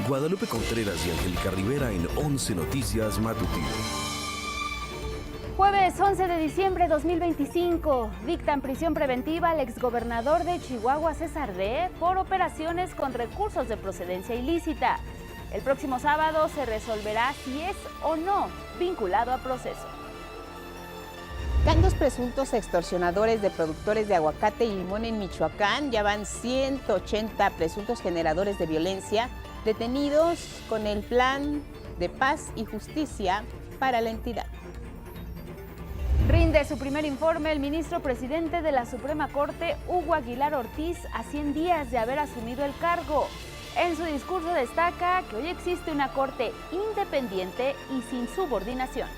Guadalupe Contreras y Angélica Rivera en 11 Noticias Matutino. Jueves 11 de diciembre de 2025, dictan prisión preventiva al exgobernador de Chihuahua, César D., por operaciones con recursos de procedencia ilícita. El próximo sábado se resolverá si es o no vinculado a proceso. Dos presuntos extorsionadores de productores de aguacate y limón en Michoacán. Ya van 180 presuntos generadores de violencia detenidos con el plan de paz y justicia para la entidad. Rinde su primer informe el ministro presidente de la Suprema Corte, Hugo Aguilar Ortiz, a 100 días de haber asumido el cargo. En su discurso destaca que hoy existe una corte independiente y sin subordinación.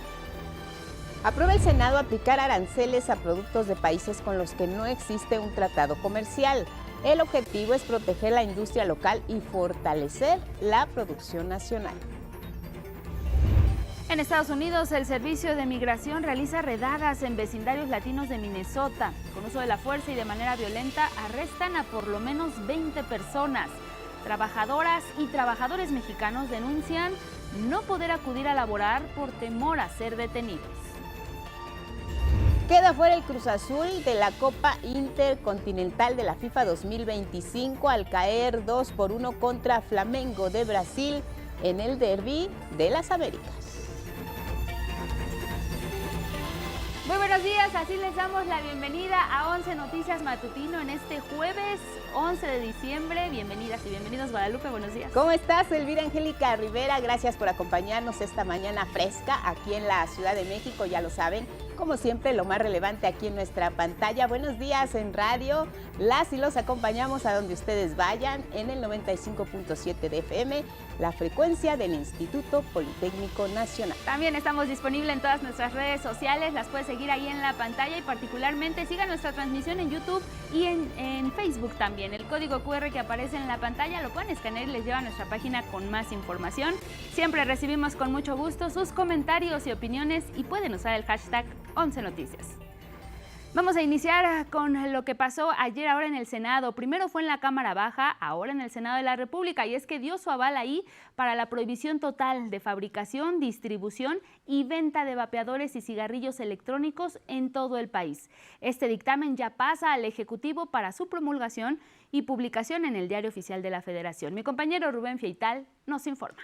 Aprueba el Senado aplicar aranceles a productos de países con los que no existe un tratado comercial. El objetivo es proteger la industria local y fortalecer la producción nacional. En Estados Unidos, el Servicio de Migración realiza redadas en vecindarios latinos de Minnesota. Con uso de la fuerza y de manera violenta, arrestan a por lo menos 20 personas. Trabajadoras y trabajadores mexicanos denuncian no poder acudir a laborar por temor a ser detenidos. Queda fuera el Cruz Azul de la Copa Intercontinental de la FIFA 2025 al caer 2-1 contra Flamengo de Brasil en el Derby de las Américas. Muy buenos días, así les damos la bienvenida a 11 Noticias Matutino en este jueves 11 de diciembre. Bienvenidas y bienvenidos, Guadalupe, buenos días. ¿Cómo estás, Elvira Angélica Rivera? Gracias por acompañarnos esta mañana fresca aquí en la Ciudad de México, ya lo saben. Como siempre, lo más relevante aquí en nuestra pantalla. Buenos días en radio. Las y los acompañamos a donde ustedes vayan en el 95.7 de FM, la frecuencia del Instituto Politécnico Nacional. También estamos disponibles en todas nuestras redes sociales. Las puedes seguir ahí en la pantalla y particularmente sigan nuestra transmisión en YouTube y en Facebook también. El código QR que aparece en la pantalla lo pueden escanear y les lleva a nuestra página con más información. Siempre recibimos con mucho gusto sus comentarios y opiniones y pueden usar el hashtag 11 Noticias. Vamos a iniciar con lo que pasó ayer ahora en el Senado. Primero fue en la Cámara Baja, ahora en el Senado de la República, y es que dio su aval ahí para la prohibición total de fabricación, distribución y venta de vapeadores y cigarrillos electrónicos en todo el país. Este dictamen ya pasa al Ejecutivo para su promulgación y publicación en el Diario Oficial de la Federación. Mi compañero Rubén Fieital nos informa.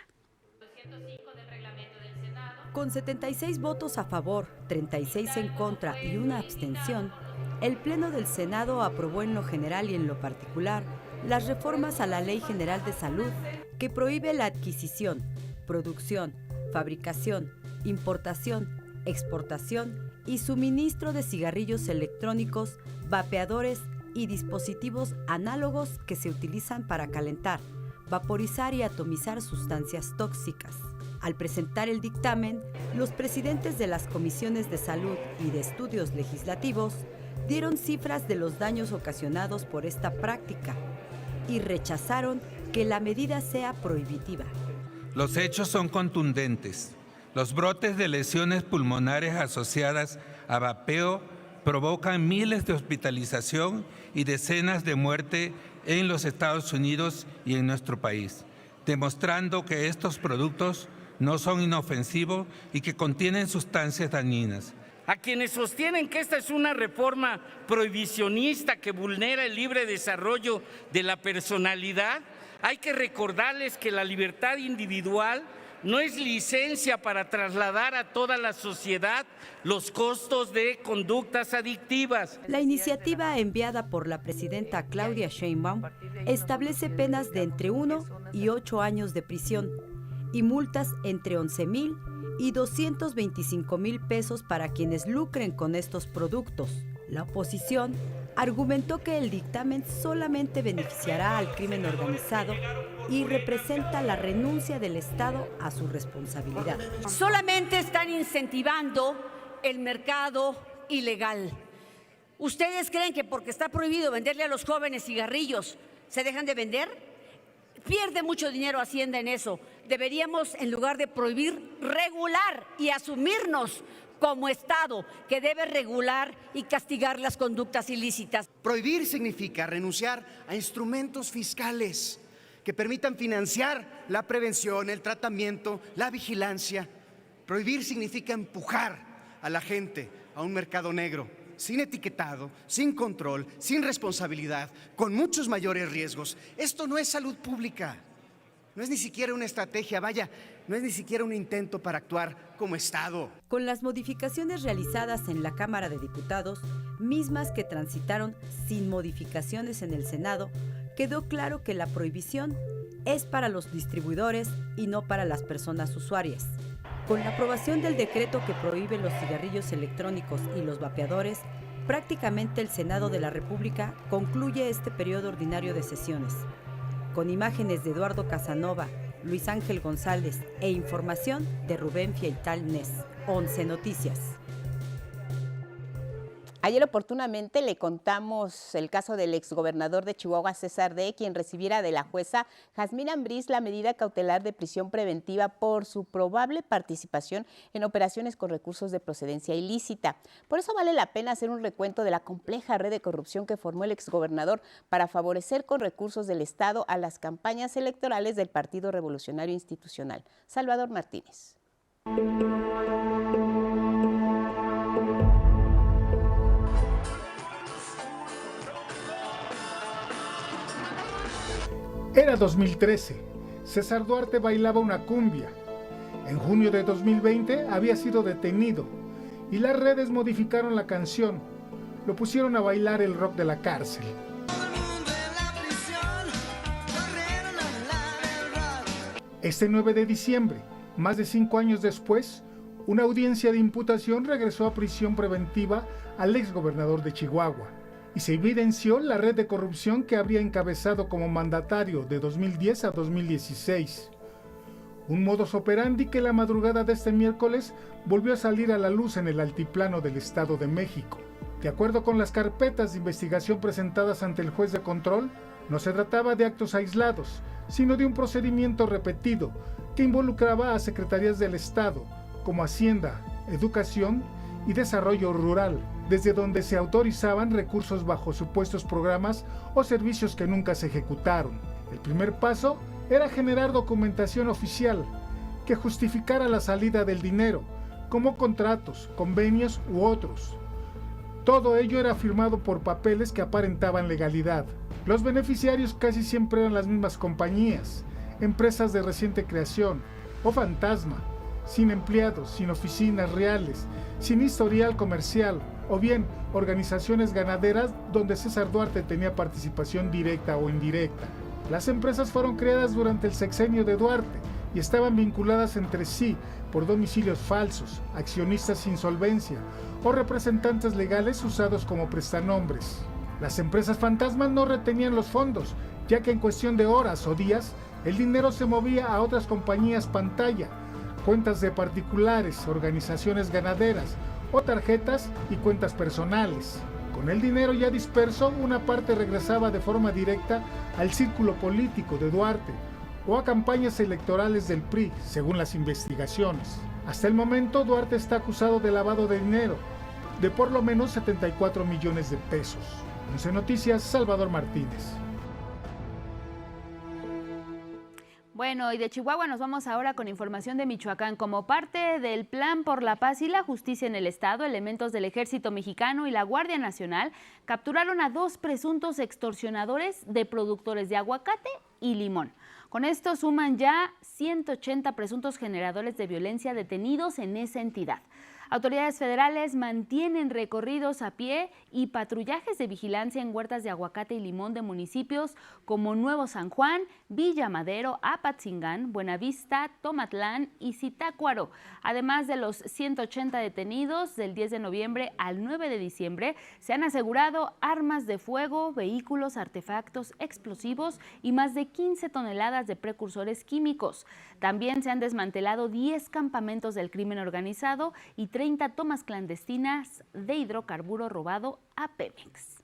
Con 76 votos a favor, 36 en contra y una abstención, el Pleno del Senado aprobó en lo general y en lo particular las reformas a la Ley General de Salud que prohíbe la adquisición, producción, fabricación, importación, exportación y suministro de cigarrillos electrónicos, vapeadores y dispositivos análogos que se utilizan para calentar, vaporizar y atomizar sustancias tóxicas. Al presentar el dictamen, los presidentes de las comisiones de salud y de estudios legislativos dieron cifras de los daños ocasionados por esta práctica y rechazaron que la medida sea prohibitiva. Los hechos son contundentes. Los brotes de lesiones pulmonares asociadas a vapeo provocan miles de hospitalización y decenas de muertes en los Estados Unidos y en nuestro país, demostrando que estos productos no son inofensivos y que contienen sustancias dañinas. A quienes sostienen que esta es una reforma prohibicionista que vulnera el libre desarrollo de la personalidad, hay que recordarles que la libertad individual no es licencia para trasladar a toda la sociedad los costos de conductas adictivas. La iniciativa enviada por la presidenta Claudia Sheinbaum establece penas de entre 1 y 8 años de prisión y multas entre 11,000 y 225,000 pesos para quienes lucren con estos productos. La oposición argumentó que el dictamen solamente beneficiará al crimen organizado y representa la renuncia del Estado a su responsabilidad. Solamente están incentivando el mercado ilegal. ¿Ustedes creen que porque está prohibido venderle a los jóvenes cigarrillos, se dejan de vender? Pierde mucho dinero Hacienda en eso. Deberíamos, en lugar de prohibir, regular y asumirnos como Estado que debe regular y castigar las conductas ilícitas. Prohibir significa renunciar a instrumentos fiscales que permitan financiar la prevención, el tratamiento, la vigilancia. Prohibir significa empujar a la gente a un mercado negro, sin etiquetado, sin control, sin responsabilidad, con muchos mayores riesgos. Esto no es salud pública, no es ni siquiera una estrategia, vaya, no es ni siquiera un intento para actuar como Estado. Con las modificaciones realizadas en la Cámara de Diputados, mismas que transitaron sin modificaciones en el Senado, quedó claro que la prohibición es para los distribuidores y no para las personas usuarias. Con la aprobación del decreto que prohíbe los cigarrillos electrónicos y los vapeadores, prácticamente el Senado de la República concluye este periodo ordinario de sesiones. Con imágenes de Eduardo Casanova, Luis Ángel González e información de Rubén Fieital Nes, 11 Noticias. Ayer oportunamente le contamos el caso del exgobernador de Chihuahua, César D., quien recibiera de la jueza Jazmín Ambriz la medida cautelar de prisión preventiva por su probable participación en operaciones con recursos de procedencia ilícita. Por eso vale la pena hacer un recuento de la compleja red de corrupción que formó el exgobernador para favorecer con recursos del Estado a las campañas electorales del Partido Revolucionario Institucional. Salvador Martínez. Era 2013. César Duarte bailaba una cumbia. En junio de 2020 había sido detenido y las redes modificaron la canción. Lo pusieron a bailar el rock de la cárcel. Este 9 de diciembre, más de 5 años después, una audiencia de imputación regresó a prisión preventiva al exgobernador de Chihuahua. Y se evidenció la red de corrupción que habría encabezado como mandatario de 2010 a 2016. Un modus operandi que la madrugada de este miércoles volvió a salir a la luz en el altiplano del Estado de México. De acuerdo con las carpetas de investigación presentadas ante el juez de control, no se trataba de actos aislados, sino de un procedimiento repetido que involucraba a secretarías del Estado, como Hacienda, Educación y Desarrollo Rural, desde donde se autorizaban recursos bajo supuestos programas o servicios que nunca se ejecutaron. El primer paso era generar documentación oficial que justificara la salida del dinero, como contratos, convenios u otros. Todo ello era firmado por papeles que aparentaban legalidad. Los beneficiarios casi siempre eran las mismas compañías, empresas de reciente creación o fantasma, sin empleados, sin oficinas reales, sin historial comercial, o bien organizaciones ganaderas donde César Duarte tenía participación directa o indirecta. Las empresas fueron creadas durante el sexenio de Duarte y estaban vinculadas entre sí por domicilios falsos, accionistas sin solvencia o representantes legales usados como prestanombres. Las empresas fantasmas no retenían los fondos, ya que en cuestión de horas o días el dinero se movía a otras compañías pantalla, cuentas de particulares, organizaciones ganaderas o tarjetas y cuentas personales. Con el dinero ya disperso, una parte regresaba de forma directa al círculo político de Duarte o a campañas electorales del PRI, según las investigaciones. Hasta el momento, Duarte está acusado de lavado de dinero, de por lo menos 74 millones de pesos. 11 Noticias, Salvador Martínez. Bueno, y de Chihuahua nos vamos ahora con información de Michoacán. Como parte del Plan por la Paz y la Justicia en el Estado, elementos del Ejército Mexicano y la Guardia Nacional capturaron a 2 presuntos extorsionadores de productores de aguacate y limón. Con esto suman ya 180 presuntos generadores de violencia detenidos en esa entidad. Autoridades federales mantienen recorridos a pie y patrullajes de vigilancia en huertas de aguacate y limón de municipios como Nuevo San Juan, Villa Madero, Apatzingán, Buenavista, Tomatlán y Zitácuaro. Además de los 180 detenidos del 10 de noviembre al 9 de diciembre, se han asegurado armas de fuego, vehículos, artefactos explosivos y más de 15 toneladas de precursores químicos. También se han desmantelado 10 campamentos del crimen organizado y 30 tomas clandestinas de hidrocarburo robado a Pemex.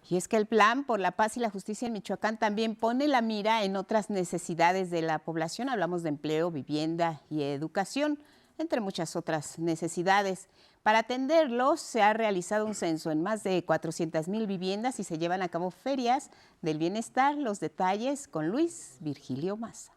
Y es que el Plan por la Paz y la Justicia en Michoacán también pone la mira en otras necesidades de la población. Hablamos de empleo, vivienda y educación, entre muchas otras necesidades. Para atenderlos, se ha realizado un censo en más de 400,000 viviendas y se llevan a cabo ferias del bienestar. Los detalles con Luis Virgilio Maza.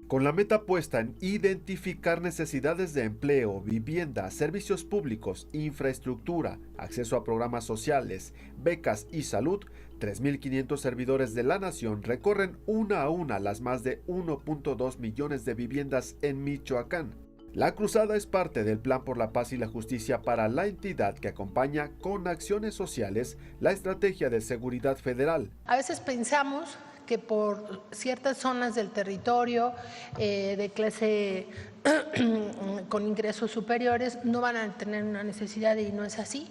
Con la meta puesta en identificar necesidades de empleo, vivienda, servicios públicos, infraestructura, acceso a programas sociales, becas y salud, 3.500 servidores de la nación recorren una a una las más de 1.2 millones de viviendas en Michoacán. La cruzada es parte del Plan por la Paz y la Justicia para la entidad que acompaña con acciones sociales la estrategia de seguridad federal. A veces pensamos que por ciertas zonas del territorio de clase con ingresos superiores no van a tener una necesidad y no es así.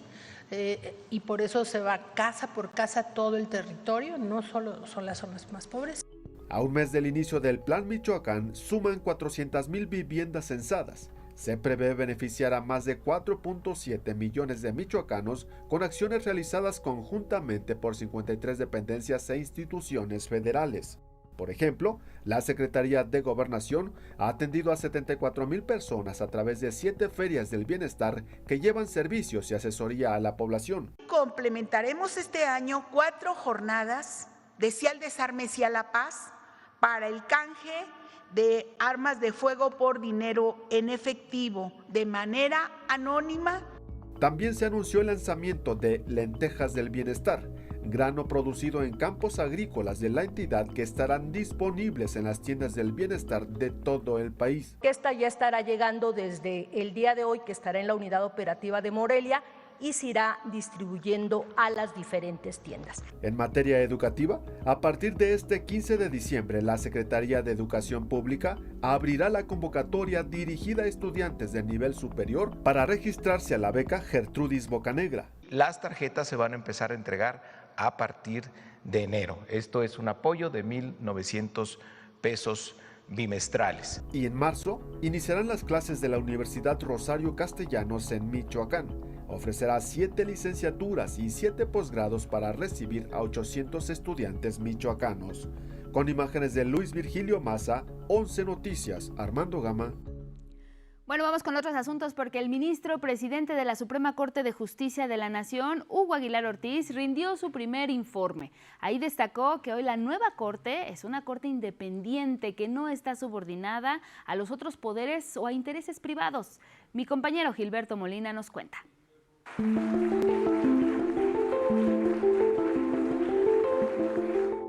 Y por eso se va casa por casa todo el territorio, no solo son las zonas más pobres. A un mes del inicio del Plan Michoacán suman 400,000 viviendas censadas. Se prevé beneficiar a más de 4.7 millones de michoacanos con acciones realizadas conjuntamente por 53 dependencias e instituciones federales. Por ejemplo, la Secretaría de Gobernación ha atendido a 74,000 personas a través de 7 ferias del bienestar que llevan servicios y asesoría a la población. Complementaremos este año 4 jornadas de Sí al Desarme, Sí a la Paz para el canje de armas de fuego por dinero en efectivo de manera anónima. También se anunció el lanzamiento de Lentejas del Bienestar, grano producido en campos agrícolas de la entidad que estarán disponibles en las tiendas del bienestar de todo el país. Esta ya estará llegando desde el día de hoy, que estará en la unidad operativa de Morelia, y se irá distribuyendo a las diferentes tiendas. En materia educativa, a partir de este 15 de diciembre, la Secretaría de Educación Pública abrirá la convocatoria dirigida a estudiantes de nivel superior para registrarse a la beca Gertrudis Bocanegra. Las tarjetas se van a empezar a entregar a partir de enero. Esto es un apoyo de 1,900 pesos bimestrales. Y en marzo iniciarán las clases de la Universidad Rosario Castellanos en Michoacán. Ofrecerá 7 licenciaturas y 7 posgrados para recibir a 800 estudiantes michoacanos. Con imágenes de Luis Virgilio Maza, 11 Noticias, Armando Gama. Bueno, vamos con otros asuntos porque el ministro presidente de la Suprema Corte de Justicia de la Nación, Hugo Aguilar Ortiz, rindió su primer informe. Ahí destacó que hoy la nueva Corte es una Corte independiente que no está subordinada a los otros poderes o a intereses privados. Mi compañero Gilberto Molina nos cuenta.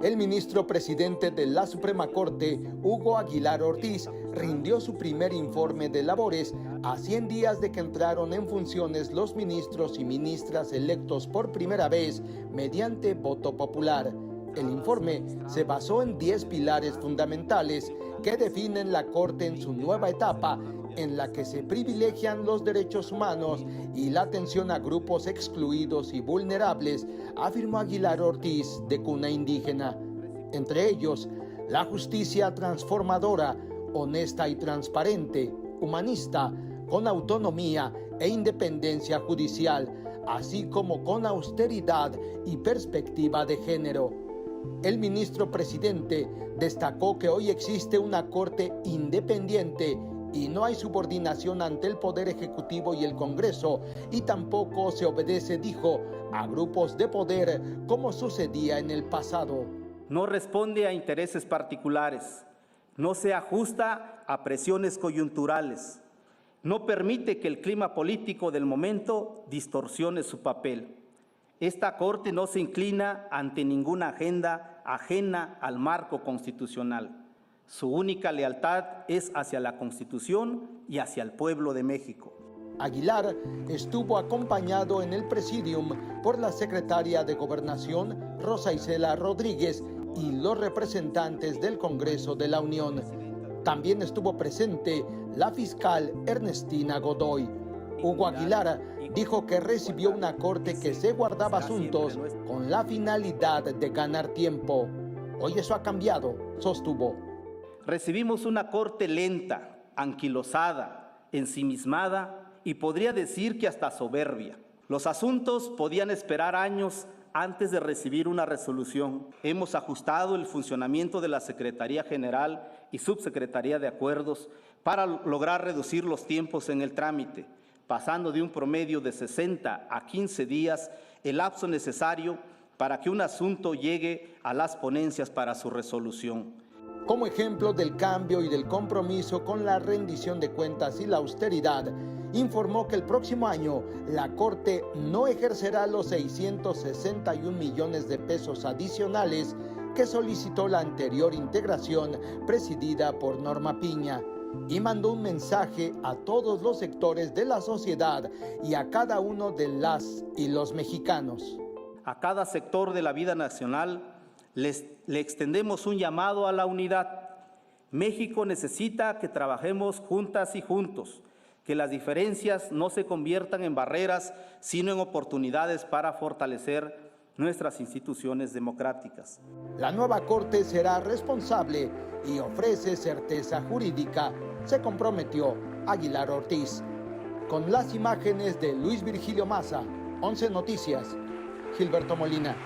El ministro presidente de la Suprema Corte, Hugo Aguilar Ortiz, rindió su primer informe de labores a 100 días de que entraron en funciones los ministros y ministras electos por primera vez mediante voto popular. El informe se basó en 10 pilares fundamentales que definen la Corte en su nueva etapa, en la que se privilegian los derechos humanos y la atención a grupos excluidos y vulnerables, afirmó Aguilar Ortiz, de cuna indígena. Entre ellos, la justicia transformadora, honesta y transparente, humanista, con autonomía e independencia judicial, así como con austeridad y perspectiva de género. El ministro presidente destacó que hoy existe una Corte independiente y no hay subordinación ante el Poder Ejecutivo y el Congreso, y tampoco se obedece, dijo, a grupos de poder como sucedía en el pasado. No responde a intereses particulares, no se ajusta a presiones coyunturales, no permite que el clima político del momento distorsione su papel. Esta Corte no se inclina ante ninguna agenda ajena al marco constitucional. Su única lealtad es hacia la Constitución y hacia el pueblo de México. Aguilar estuvo acompañado en el presidium por la secretaria de Gobernación, Rosa Isela Rodríguez, y los representantes del Congreso de la Unión. También estuvo presente la fiscal Ernestina Godoy. Hugo Aguilar dijo que recibió una Corte que se guardaba asuntos con la finalidad de ganar tiempo. Hoy eso ha cambiado, sostuvo. Recibimos una Corte lenta, anquilosada, ensimismada y podría decir que hasta soberbia. Los asuntos podían esperar años antes de recibir una resolución. Hemos ajustado el funcionamiento de la Secretaría General y Subsecretaría de Acuerdos para lograr reducir los tiempos en el trámite. pasando de un promedio de 60 a 15 días el lapso necesario para que un asunto llegue a las ponencias para su resolución. Como ejemplo del cambio y del compromiso con la rendición de cuentas y la austeridad, informó que el próximo año la Corte no ejercerá los 661 millones de pesos adicionales que solicitó la anterior integración presidida por Norma Piña, y mandó un mensaje a todos los sectores de la sociedad y a cada uno de las y los mexicanos. A cada sector de la vida nacional le extendemos un llamado a la unidad. México necesita que trabajemos juntas y juntos, que las diferencias no se conviertan en barreras, sino en oportunidades para fortalecer nuestras instituciones democráticas. La nueva Corte será responsable y ofrece certeza jurídica, se comprometió Aguilar Ortiz. Con las imágenes de Luis Virgilio Maza, 11 Noticias, Gilberto Molina.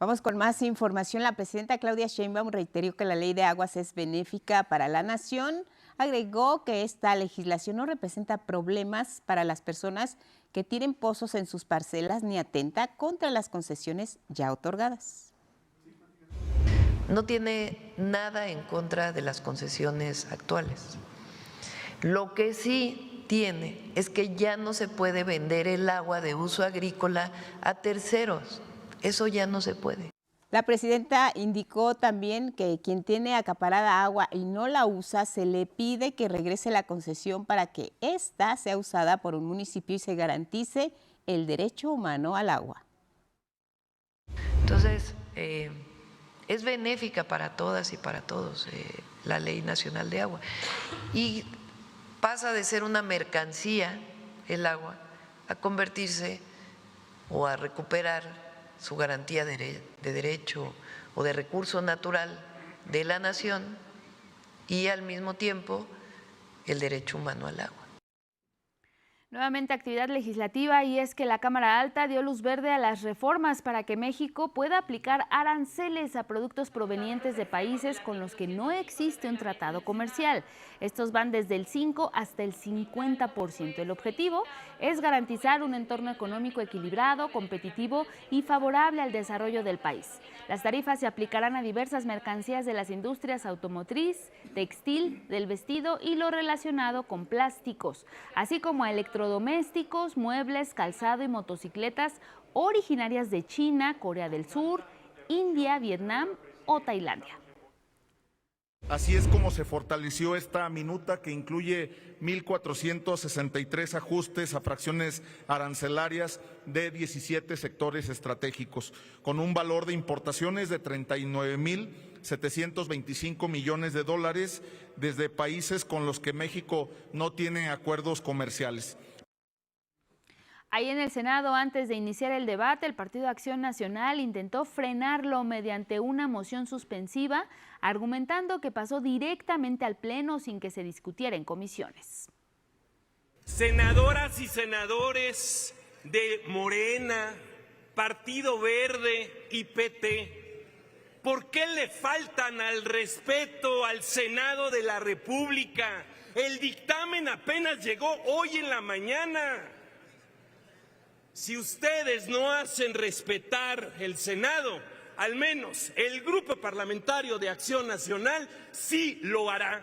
Vamos con más información. La presidenta Claudia Sheinbaum reiteró que la ley de aguas es benéfica para la nación. Agregó que esta legislación no representa problemas para las personas que tienen pozos en sus parcelas ni atenta contra las concesiones ya otorgadas. No tiene nada en contra de las concesiones actuales. Lo que sí tiene es que ya no se puede vender el agua de uso agrícola a terceros. Eso ya no se puede. La presidenta indicó también que quien tiene acaparada agua y no la usa, se le pide que regrese la concesión para que ésta sea usada por un municipio y se garantice el derecho humano al agua. Entonces, es benéfica para todas y para todos la Ley Nacional de Agua. Y pasa de ser una mercancía, el agua, a convertirse o a recuperar su garantía de derecho o de recurso natural de la nación y al mismo tiempo el derecho humano al agua. Nuevamente actividad legislativa, y es que la Cámara Alta dio luz verde a las reformas para que México pueda aplicar aranceles a productos provenientes de países con los que no existe un tratado comercial. Estos van desde el 5 hasta el 50%. El objetivo es garantizar un entorno económico equilibrado, competitivo y favorable al desarrollo del país. Las tarifas se aplicarán a diversas mercancías de las industrias automotriz, textil, del vestido y lo relacionado con plásticos, así como a electrodomésticos, muebles, calzado y motocicletas originarias de China, Corea del Sur, India, Vietnam o Tailandia. Así es como se fortaleció esta minuta que incluye 1.463 ajustes a fracciones arancelarias de 17 sectores estratégicos, con un valor de importaciones de 39.725 millones de dólares desde países con los que México no tiene acuerdos comerciales. Ahí en el Senado, antes de iniciar el debate, el Partido Acción Nacional intentó frenarlo mediante una moción suspensiva, argumentando que pasó directamente al Pleno sin que se discutiera en comisiones. Senadoras y senadores de Morena, Partido Verde y PT, ¿por qué le faltan al respeto al Senado de la República? El dictamen apenas llegó hoy en la mañana. Si ustedes no hacen respetar el Senado, al menos el Grupo Parlamentario de Acción Nacional sí lo hará.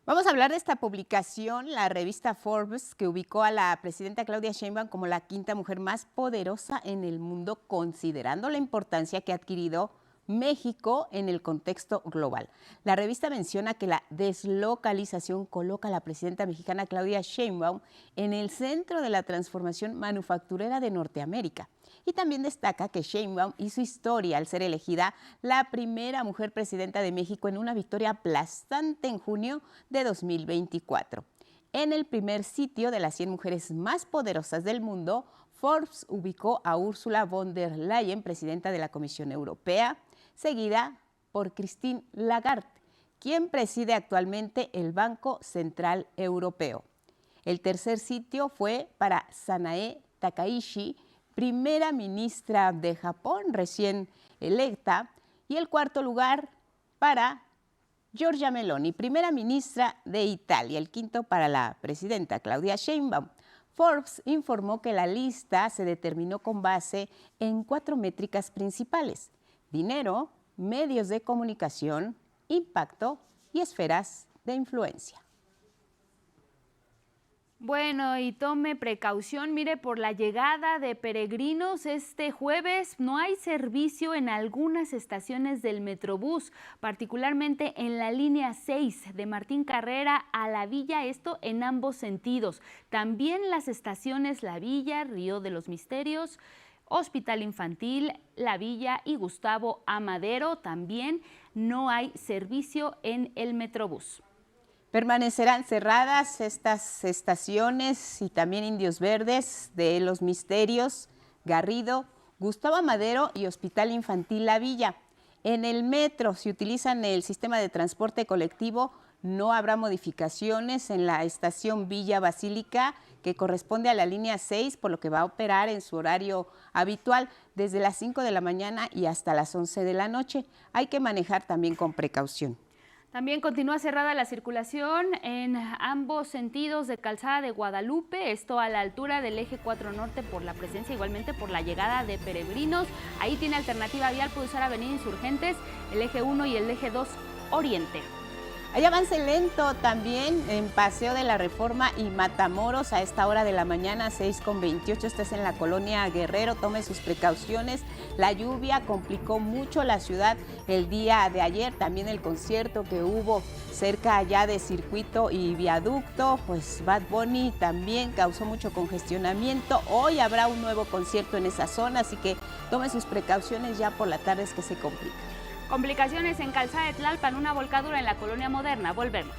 Vamos a hablar de esta publicación, la revista Forbes, que ubicó a la presidenta Claudia Sheinbaum como la quinta mujer más poderosa en el mundo, considerando la importancia que ha adquirido México en el contexto global. La revista menciona que la deslocalización coloca a la presidenta mexicana Claudia Sheinbaum en el centro de la transformación manufacturera de Norteamérica. Y también destaca que Sheinbaum hizo historia al ser elegida la primera mujer presidenta de México en una victoria aplastante en junio de 2024. En el primer sitio de las 100 mujeres más poderosas del mundo, Forbes ubicó a Ursula von der Leyen, presidenta de la Comisión Europea, seguida por Christine Lagarde, quien preside actualmente el Banco Central Europeo. El tercer sitio fue para Sanae Takaishi, primera ministra de Japón recién electa, y el cuarto lugar para Giorgia Meloni, primera ministra de Italia, el quinto para la presidenta Claudia Sheinbaum. Forbes informó que la lista se determinó con base en 4 métricas principales: dinero, medios de comunicación, impacto y esferas de influencia. Bueno, y tome precaución, mire, por la llegada de peregrinos este jueves no hay servicio en algunas estaciones del Metrobús, particularmente en la línea 6 de Martín Carrera a La Villa, esto en ambos sentidos. También las estaciones La Villa, Río de los Misterios, Hospital Infantil, La Villa y Gustavo Amadero, también no hay servicio en el Metrobús. Permanecerán cerradas estas estaciones y también Indios Verdes, de Los Misterios, Garrido, Gustavo Amadero y Hospital Infantil La Villa. En el metro, si utilizan el sistema de transporte colectivo, no habrá modificaciones en la estación Villa Basílica, que corresponde a la línea 6, por lo que va a operar en su horario habitual desde las 5 de la mañana y hasta las 11 de la noche. Hay que manejar también con precaución. También continúa cerrada la circulación en ambos sentidos de Calzada de Guadalupe, esto a la altura del eje 4 Norte por la presencia, igualmente por la llegada de peregrinos. Ahí tiene alternativa vial, puede usar Avenida Insurgentes, el eje 1 y el eje 2 Oriente. Hay avance lento también en Paseo de la Reforma y Matamoros a esta hora de la mañana, 6:28. Esta es en la colonia Guerrero, tome sus precauciones. La lluvia complicó mucho la ciudad el día de ayer, también el concierto que hubo cerca allá de Circuito y Viaducto, pues Bad Bunny también causó mucho congestionamiento. Hoy habrá un nuevo concierto en esa zona, así que tome sus precauciones, ya por la tarde es que se complica. Complicaciones en Calzada de Tlalpan, una volcadura en la colonia Moderna. Volvemos.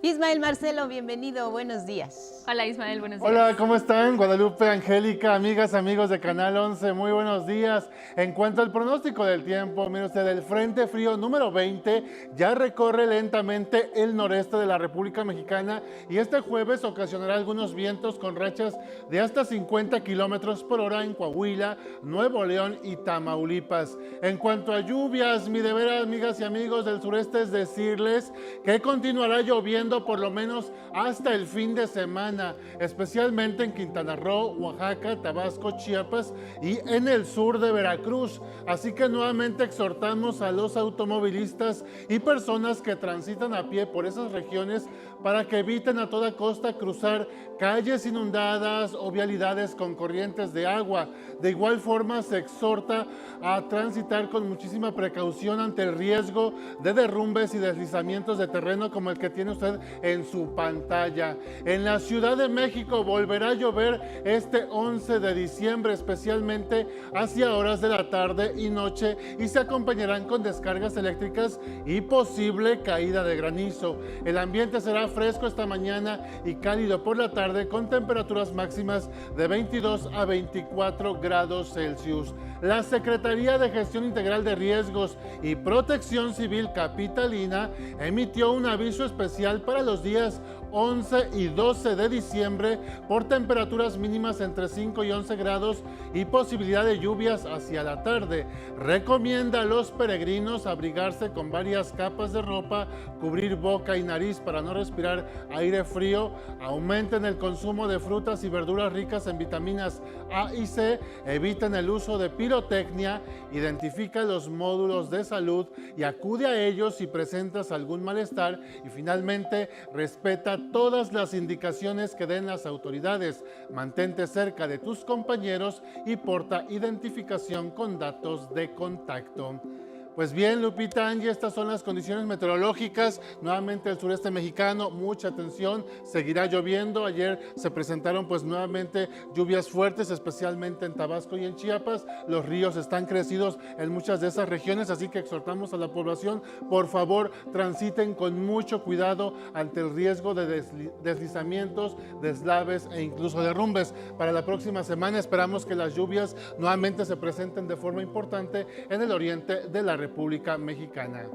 Ismael Marcelo, bienvenido, buenos días. Hola Ismael, buenos días. Hola, ¿cómo están? Guadalupe, Angélica, amigas, amigos de Canal 11, muy buenos días. En cuanto al pronóstico del tiempo, mire usted, el Frente Frío número 20 ya recorre lentamente el noreste de la República Mexicana y este jueves ocasionará algunos vientos con rachas de hasta 50 kilómetros por hora en Coahuila, Nuevo León y Tamaulipas. En cuanto a lluvias, mi de veras, amigas y amigos del sureste, es decirles que continuará lloviendo por lo menos hasta el fin de semana, especialmente en Quintana Roo, Oaxaca, Tabasco, Chiapas y en el sur de Veracruz. Así que nuevamente exhortamos a los automovilistas y personas que transitan a pie por esas regiones para que eviten a toda costa cruzar calles inundadas o vialidades con corrientes de agua. De igual forma, se exhorta a transitar con muchísima precaución ante el riesgo de derrumbes y deslizamientos de terreno como el que tiene usted en su pantalla. En la Ciudad de México volverá a llover este 11 de diciembre, especialmente hacia horas de la tarde y noche, y se acompañarán con descargas eléctricas y posible caída de granizo. El ambiente será fresco esta mañana y cálido por la tarde, con temperaturas máximas de 22 a 24 grados Celsius. La Secretaría de Gestión Integral de Riesgos y Protección Civil capitalina emitió un aviso especial para los días 11 y 12 de diciembre por temperaturas mínimas entre 5 y 11 grados y posibilidad de lluvias hacia la tarde. Recomienda a los peregrinos abrigarse con varias capas de ropa, cubrir boca y nariz para no respirar aire frío, aumenten el consumo de frutas y verduras ricas en vitaminas A y C, eviten el uso de pirotecnia, identifica los módulos de salud y acude a ellos si presentas algún malestar, y finalmente respeta todas las indicaciones que den las autoridades. Mantente cerca de tus compañeros y porta identificación con datos de contacto. Pues bien, Lupita, Angie, estas son las condiciones meteorológicas. Nuevamente el sureste mexicano, mucha atención, seguirá lloviendo. Ayer se presentaron pues nuevamente lluvias fuertes, especialmente en Tabasco y en Chiapas. Los ríos están crecidos en muchas de esas regiones, así que exhortamos a la población, por favor, transiten con mucho cuidado ante el riesgo de deslizamientos, deslaves e incluso derrumbes. Para la próxima semana esperamos que las lluvias nuevamente se presenten de forma importante en el oriente de la República Mexicana.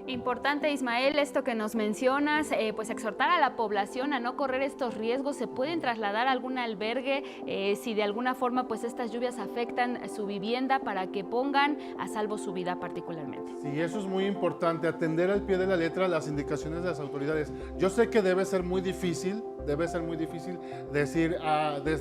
Importante, Ismael, esto que nos mencionas, pues exhortar a la población a no correr estos riesgos. Se pueden trasladar a algún albergue si de alguna forma pues estas lluvias afectan su vivienda, para que pongan a salvo su vida particularmente. Sí, eso es muy importante, atender al pie de la letra las indicaciones de las autoridades. Yo sé que debe ser muy difícil decir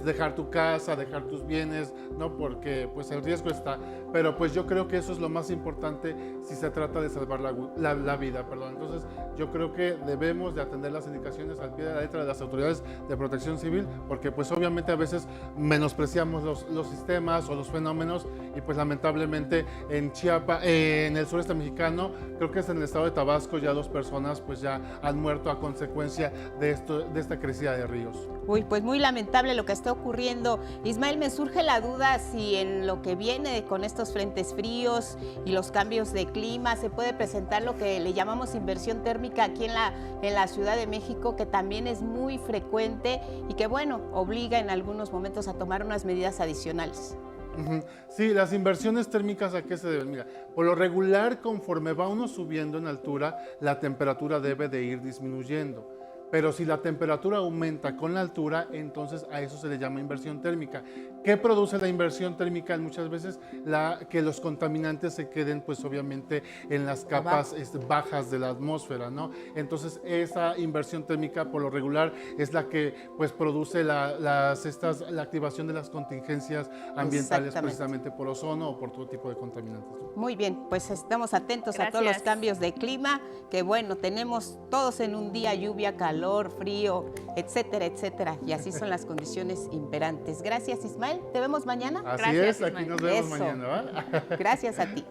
dejar tu casa, dejar tus bienes, ¿no? Porque pues el riesgo está, pero pues yo creo que eso es lo más importante si se trata de salvar la vida, perdón. Entonces yo creo que debemos de atender las indicaciones al pie de la letra de las autoridades de protección civil, porque pues obviamente a veces menospreciamos los sistemas o los fenómenos, y pues lamentablemente en Chiapas, en el sureste mexicano, creo que es en el estado de Tabasco, ya 2 personas pues ya han muerto a consecuencia de esta crecida de ríos. Uy, pues muy lamentable lo que está ocurriendo. Ismael, me surge la duda si en lo que viene con estos frentes fríos y los cambios de clima se puede presentar lo que le llamamos inversión térmica aquí en la Ciudad de México, que también es muy frecuente y que, bueno, obliga en algunos momentos a tomar unas medidas adicionales. Sí, las inversiones térmicas, ¿a qué se deben? Mira, por lo regular, conforme va uno subiendo en altura, la temperatura debe de ir disminuyendo. Pero si la temperatura aumenta con la altura, entonces a eso se le llama inversión térmica. ¿Qué produce la inversión térmica? Muchas veces que los contaminantes se queden, pues obviamente, en las capas bajas de la atmósfera, ¿no? Entonces esa inversión térmica, por lo regular, es la que pues produce la activación de las contingencias ambientales, precisamente por ozono o por todo tipo de contaminantes. Muy bien, pues estamos atentos a todos los cambios de clima, que bueno, tenemos todos en un día lluvia, calor, frío, etcétera, etcétera, y así son las condiciones imperantes. Gracias, Ismael. ¿Te vemos mañana? Así es, aquí nos vemos mañana, ¿va? Gracias a ti.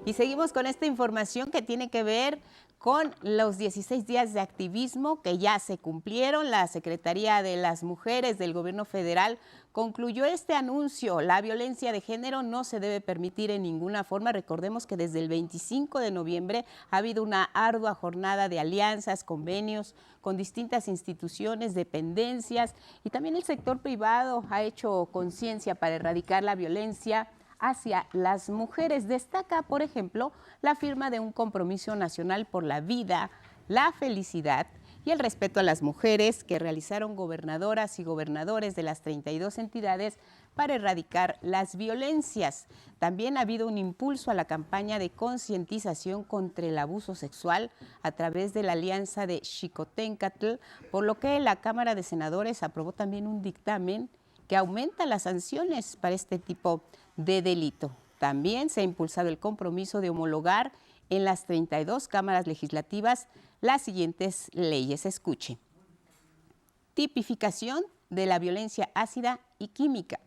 Y seguimos con esta información que tiene que ver con los 16 días de activismo que ya se cumplieron. La Secretaría de las Mujeres del Gobierno Federal concluyó este anuncio. La violencia de género no se debe permitir en ninguna forma. Recordemos que desde el 25 de noviembre ha habido una ardua jornada de alianzas, convenios con distintas instituciones, dependencias, y también el sector privado ha hecho conciencia para erradicar la violencia hacia las mujeres. Destaca, por ejemplo, la firma de un compromiso nacional por la vida, la felicidad y el respeto a las mujeres que realizaron gobernadoras y gobernadores de las 32 entidades para erradicar las violencias. También ha habido un impulso a la campaña de concientización contra el abuso sexual a través de la alianza de Xicoténcatl, por lo que la Cámara de Senadores aprobó también un dictamen que aumenta las sanciones para este tipo de delito. También se ha impulsado el compromiso de homologar en las 32 cámaras legislativas las siguientes leyes. Escuche. Tipificación de la violencia ácida y química.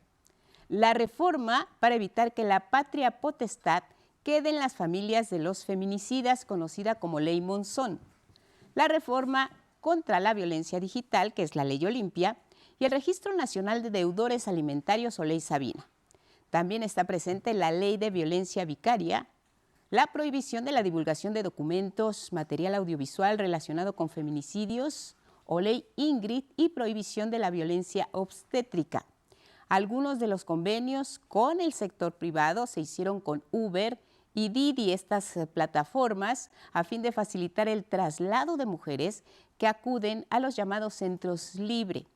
La reforma para evitar que la patria potestad quede en las familias de los feminicidas, conocida como Ley Monzón. La reforma contra la violencia digital, que es la Ley Olimpia, y el Registro Nacional de Deudores Alimentarios o Ley Sabina. También está presente la Ley de Violencia Vicaria, la prohibición de la divulgación de documentos, material audiovisual relacionado con feminicidios o Ley Ingrid, y prohibición de la violencia obstétrica. Algunos de los convenios con el sector privado se hicieron con Uber y Didi, estas plataformas, a fin de facilitar el traslado de mujeres que acuden a los llamados centros libre.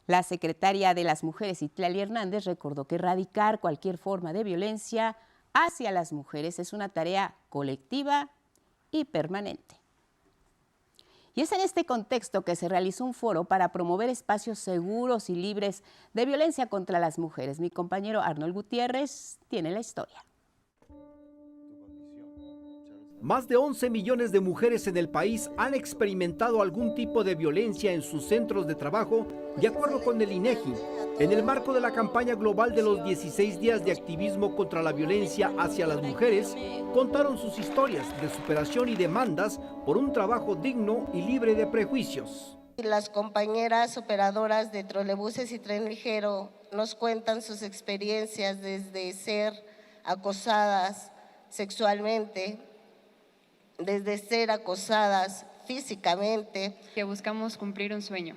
La secretaria de las Mujeres, Itlali Hernández, recordó que erradicar cualquier forma de violencia hacia las mujeres es una tarea colectiva y permanente. Y es en este contexto que se realizó un foro para promover espacios seguros y libres de violencia contra las mujeres. Mi compañero Arnold Gutiérrez tiene la historia. Más de 11 millones de mujeres en el país han experimentado algún tipo de violencia en sus centros de trabajo, de acuerdo con el INEGI. En el marco de la campaña global de los 16 días de activismo contra la violencia hacia las mujeres, contaron sus historias de superación y demandas por un trabajo digno y libre de prejuicios. Las compañeras operadoras de trolebuses y tren ligero nos cuentan sus experiencias desde ser acosadas sexualmente, desde ser acosadas físicamente. Que buscamos cumplir un sueño.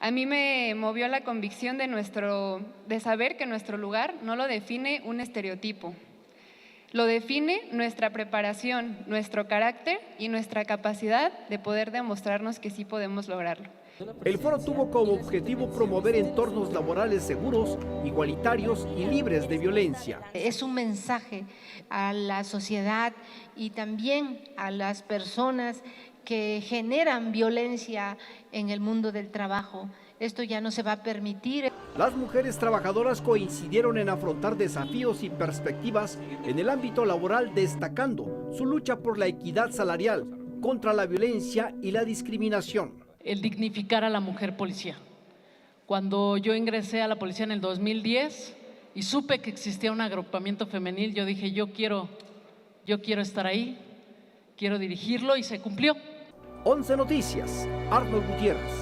A mí me movió la convicción de saber que nuestro lugar no lo define un estereotipo. Lo define nuestra preparación, nuestro carácter y nuestra capacidad de poder demostrarnos que sí podemos lograrlo. El foro tuvo como objetivo promover entornos laborales seguros, igualitarios y libres de violencia. Es un mensaje a la sociedad y también a las personas que generan violencia en el mundo del trabajo. Esto ya no se va a permitir. Las mujeres trabajadoras coincidieron en afrontar desafíos y perspectivas en el ámbito laboral, destacando su lucha por la equidad salarial, contra la violencia y la discriminación. El dignificar a la mujer policía. Cuando yo ingresé a la policía en el 2010 y supe que existía un agrupamiento femenil, yo dije, yo quiero estar ahí, quiero dirigirlo, y se cumplió. 11 Noticias, Arnold Gutiérrez.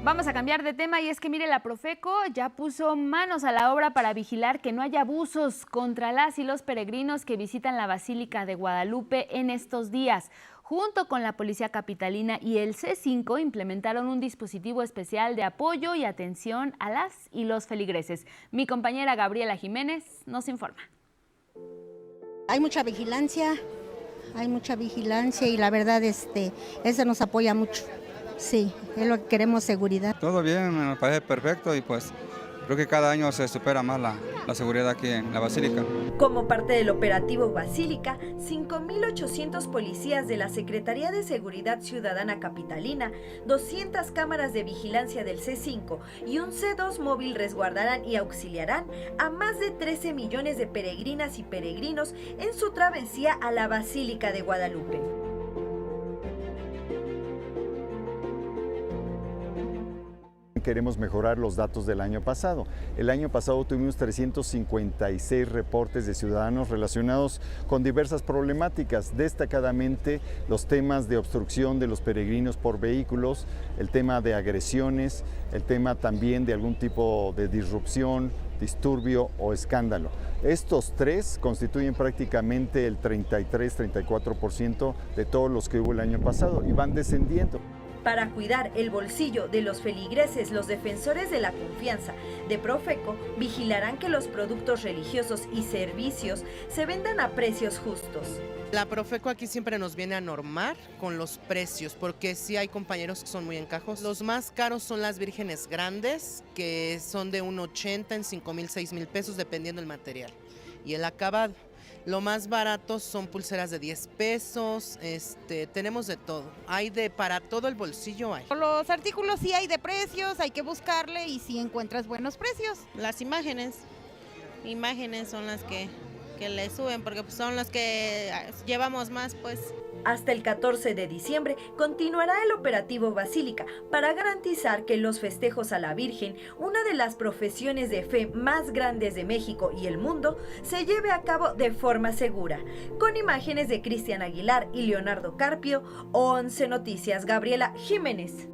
Vamos a cambiar de tema y es que mire, la Profeco ya puso manos a la obra para vigilar que no haya abusos contra las y los peregrinos que visitan la Basílica de Guadalupe en estos días. Junto con la Policía Capitalina y el C5 implementaron un dispositivo especial de apoyo y atención a las y los feligreses. Mi compañera Gabriela Jiménez nos informa. Hay mucha vigilancia y la verdad eso nos apoya mucho. Sí, es lo que queremos, seguridad. Todo bien, me parece perfecto y pues creo que cada año se supera más la seguridad aquí en la Basílica. Como parte del operativo Basílica, 5.800 policías de la Secretaría de Seguridad Ciudadana Capitalina, 200 cámaras de vigilancia del C5 y un C2 móvil resguardarán y auxiliarán a más de 13 millones de peregrinas y peregrinos en su travesía a la Basílica de Guadalupe. Queremos mejorar los datos del año pasado. El año pasado tuvimos 356 reportes de ciudadanos relacionados con diversas problemáticas, destacadamente los temas de obstrucción de los peregrinos por vehículos, el tema de agresiones, el tema también de algún tipo de disrupción, disturbio o escándalo. Estos tres constituyen prácticamente el 33-34% de todos los que hubo el año pasado y van descendiendo. Para cuidar el bolsillo de los feligreses, los defensores de la confianza de Profeco vigilarán que los productos religiosos y servicios se vendan a precios justos. La Profeco aquí siempre nos viene a normar con los precios, porque sí hay compañeros que son muy encajos. Los más caros son las vírgenes grandes, que son de 1.80 en 5,000, 6,000 pesos, dependiendo del material y el acabado. Lo más barato son pulseras de 10 pesos, tenemos de todo, hay para todo el bolsillo hay. Los artículos sí hay de precios, hay que buscarle y sí encuentras buenos precios. Las imágenes son las que le suben porque pues son las que llevamos más pues. Hasta el 14 de diciembre continuará el operativo Basílica para garantizar que los festejos a la Virgen, una de las profesiones de fe más grandes de México y el mundo, se lleve a cabo de forma segura. Con imágenes de Cristian Aguilar y Leonardo Carpio, 11 Noticias, Gabriela Jiménez.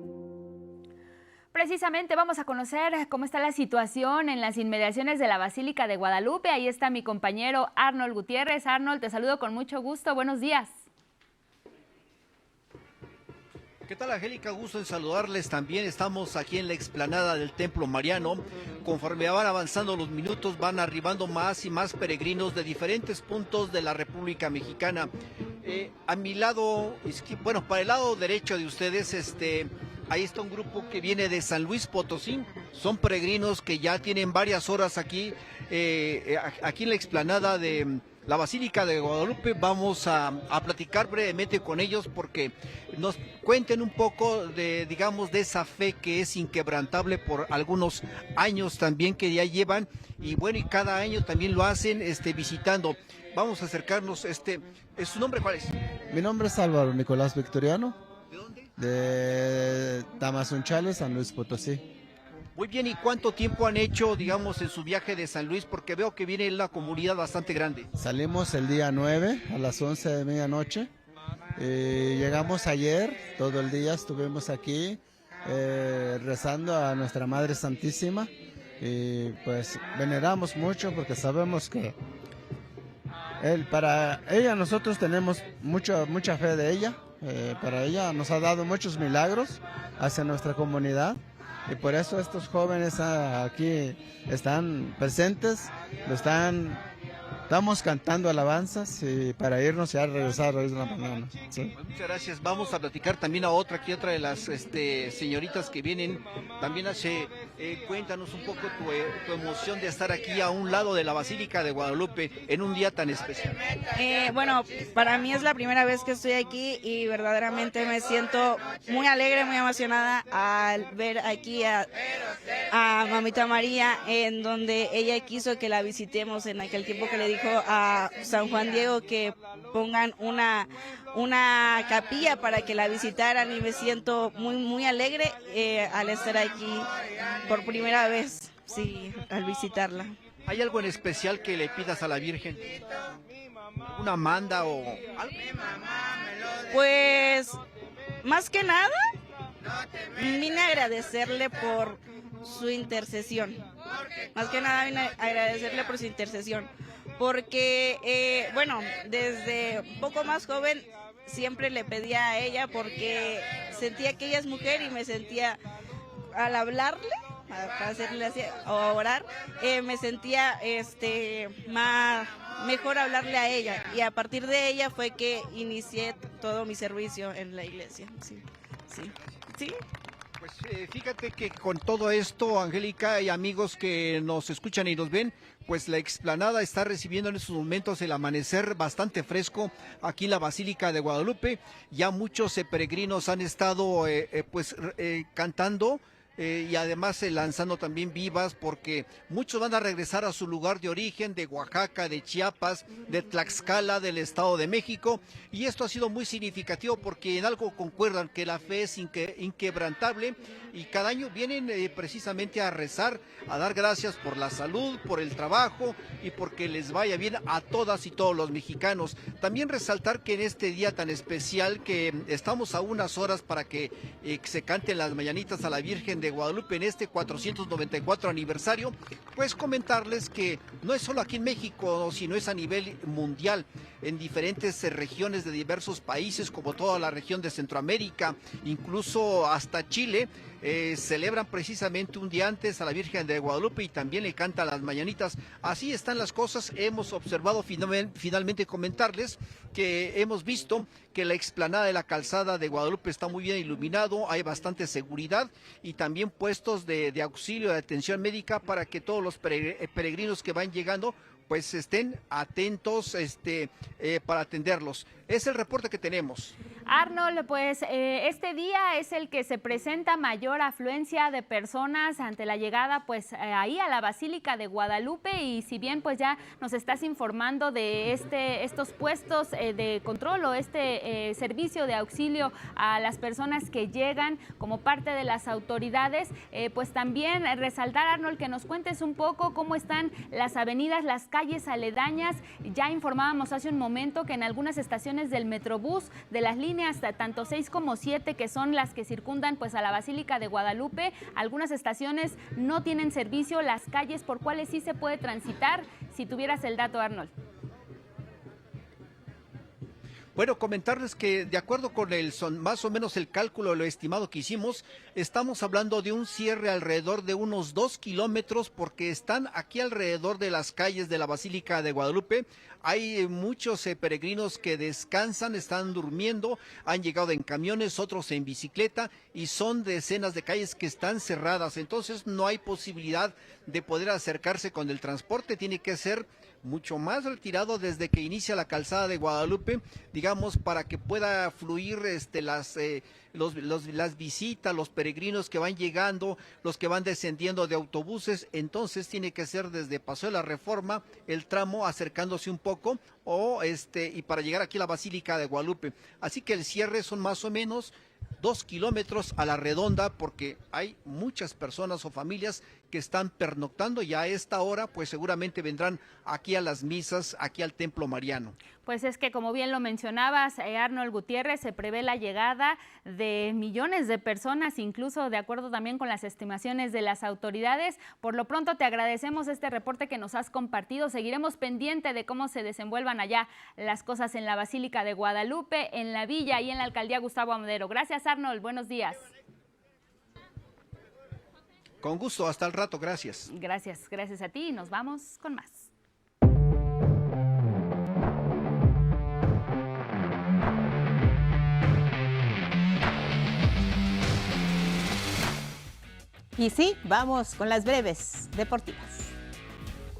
Precisamente vamos a conocer cómo está la situación en las inmediaciones de la Basílica de Guadalupe. Ahí está mi compañero Arnold Gutiérrez. Arnold, te saludo con mucho gusto. Buenos días. ¿Qué tal, Angélica? Gusto en saludarles. También estamos aquí en la explanada del Templo Mariano. Conforme van avanzando los minutos, van arribando más y más peregrinos de diferentes puntos de la República Mexicana. A mi lado, bueno, para el lado derecho de ustedes, ahí está un grupo que viene de San Luis Potosí. Son peregrinos que ya tienen varias horas aquí en la explanada de la Basílica de Guadalupe. Vamos a platicar brevemente con ellos porque nos cuenten un poco de, digamos, de esa fe que es inquebrantable por algunos años también que ya llevan, y bueno, y cada año también lo hacen visitando. Vamos a acercarnos. ¿Su nombre cuál es? Mi nombre es Álvaro Nicolás Victoriano. ¿De dónde? De Tamazunchale, San Luis Potosí. Muy bien, ¿y cuánto tiempo han hecho, digamos, en su viaje de San Luis? Porque veo que viene una comunidad bastante grande. Salimos el día 9 a las 11 de medianoche. Llegamos ayer, todo el día estuvimos aquí rezando a Nuestra Madre Santísima. Y pues veneramos mucho porque sabemos que para ella nosotros tenemos mucha fe de ella. Para ella nos ha dado muchos milagros hacia nuestra comunidad. Y por eso estos jóvenes aquí están presentes, lo están estamos cantando alabanzas para irnos y a regresar hoy de la mañana. Sí. Pues muchas gracias. Vamos a platicar también a otra de las señoritas que vienen. También cuéntanos un poco tu emoción de estar aquí a un lado de la Basílica de Guadalupe en un día tan especial. Bueno, para mí es la primera vez que estoy aquí y verdaderamente me siento muy alegre, muy emocionada al ver aquí a Mamita María, en donde ella quiso que la visitemos en aquel tiempo que le dijo a San Juan Diego que pongan una capilla para que la visitaran, y me siento muy alegre al estar aquí por primera vez, sí, al visitarla. ¿Hay algo en especial que le pidas a la Virgen? ¿Una manda o algo? Pues, más que nada, vine a agradecerle por su intercesión. Más que nada vine a agradecerle por su intercesión. Porque, bueno, desde un poco más joven siempre le pedía a ella porque sentía que ella es mujer y me sentía, al hablarle, para hacerle así, o orar, me sentía mejor hablarle a ella, y a partir de ella fue que inicié todo mi servicio en la iglesia. Sí. Pues fíjate que con todo esto, Angélica y amigos que nos escuchan y nos ven, pues la explanada está recibiendo en estos momentos el amanecer bastante fresco aquí en la Basílica de Guadalupe. Ya muchos peregrinos han estado cantando y además lanzando también vivas, porque muchos van a regresar a su lugar de origen, de Oaxaca, de Chiapas, de Tlaxcala, del Estado de México, y esto ha sido muy significativo porque en algo concuerdan, que la fe es inquebrantable, y cada año vienen precisamente a rezar, a dar gracias por la salud, por el trabajo y porque les vaya bien a todas y todos los mexicanos. También resaltar que en este día tan especial, que estamos a unas horas para que se canten las mañanitas a la Virgen de Guadalupe en este 494 aniversario, pues comentarles que no es solo aquí en México, sino es a nivel mundial, en diferentes regiones de diversos países, como toda la región de Centroamérica, incluso hasta Chile, celebran precisamente un día antes a la Virgen de Guadalupe y también le cantan las mañanitas. Así están las cosas. Hemos observado finalmente comentarles que hemos visto que la explanada de la calzada de Guadalupe está muy bien iluminado, hay bastante seguridad y también puestos de auxilio, de atención médica, para que todos los peregrinos que van llegando pues estén atentos para atenderlos. Es el reporte que tenemos. Arnold, pues este día es el que se presenta mayor afluencia de personas ante la llegada pues ahí a la Basílica de Guadalupe, y si bien pues ya nos estás informando de estos puestos de control o servicio de auxilio a las personas que llegan como parte de las autoridades, pues también resaltar, Arnold, que nos cuentes un poco cómo están las avenidas, las calles aledañas. Ya informábamos hace un momento que en algunas estaciones del Metrobús, de las líneas tanto 6 como 7, que son las que circundan pues a la Basílica de Guadalupe, algunas estaciones no tienen servicio. Las calles por cuáles sí se puede transitar, si tuvieras el dato, Arnold. Bueno, comentarles que de acuerdo con más o menos el cálculo, lo estimado que hicimos, estamos hablando de un cierre alrededor de unos 2 kilómetros, porque están aquí alrededor de las calles de la Basílica de Guadalupe. Hay muchos peregrinos que descansan, están durmiendo, han llegado en camiones, otros en bicicleta, y son decenas de calles que están cerradas. Entonces no hay posibilidad de poder acercarse con el transporte, tiene que ser mucho más retirado desde que inicia la calzada de Guadalupe, digamos, para que pueda fluir las visitas, los peregrinos que van llegando, los que van descendiendo de autobuses. Entonces tiene que ser desde Paseo de la Reforma, el tramo acercándose un poco, y para llegar aquí a la Basílica de Guadalupe. Así que el cierre son más o menos 2 kilómetros a la redonda, porque hay muchas personas o familias que están pernoctando, y a esta hora pues seguramente vendrán aquí a las misas, aquí al Templo Mariano. Pues es que, como bien lo mencionabas, Arnold Gutiérrez, se prevé la llegada de millones de personas, incluso de acuerdo también con las estimaciones de las autoridades. Por lo pronto te agradecemos este reporte que nos has compartido. Seguiremos pendiente de cómo se desenvuelvan allá las cosas en la Basílica de Guadalupe, en la Villa y en la Alcaldía Gustavo Amadero. Gracias, Arnold. Buenos días. Con gusto, hasta el rato, gracias. Gracias a ti, nos vamos con más. Y sí, vamos con las breves deportivas.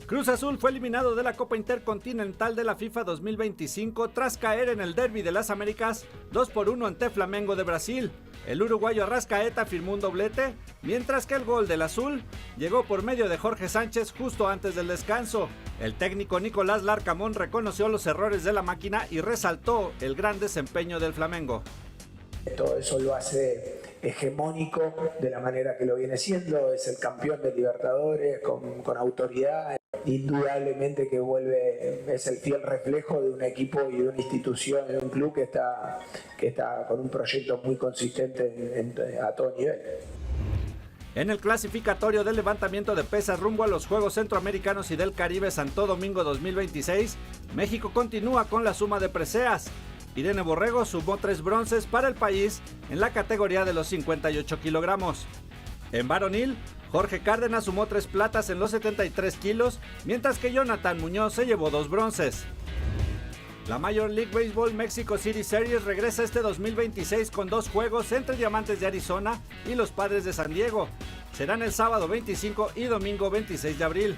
Cruz Azul fue eliminado de la Copa Intercontinental de la FIFA 2025 tras caer en el Derbi de las Américas 2-1 ante Flamengo de Brasil. El uruguayo Arrascaeta firmó un doblete, mientras que el gol del azul llegó por medio de Jorge Sánchez justo antes del descanso. El técnico Nicolás Larcamón reconoció los errores de la máquina y resaltó el gran desempeño del Flamengo. Todo eso lo hace hegemónico de la manera que lo viene siendo, es el campeón de Libertadores con autoridad, indudablemente que es el fiel reflejo de un equipo y de una institución, de un club que está con un proyecto muy consistente a todo nivel. En el clasificatorio del levantamiento de pesas rumbo a los Juegos Centroamericanos y del Caribe Santo Domingo 2026, México continúa con la suma de preseas. Irene Borrego sumó 3 bronces para el país en la categoría de los 58 kilogramos. En varonil, Jorge Cárdenas sumó 3 platas en los 73 kilos, mientras que Jonathan Muñoz se llevó 2 bronces. La Major League Baseball Mexico City Series regresa este 2026 con 2 juegos entre Diamantes de Arizona y los Padres de San Diego. Serán el sábado 25 y domingo 26 de abril.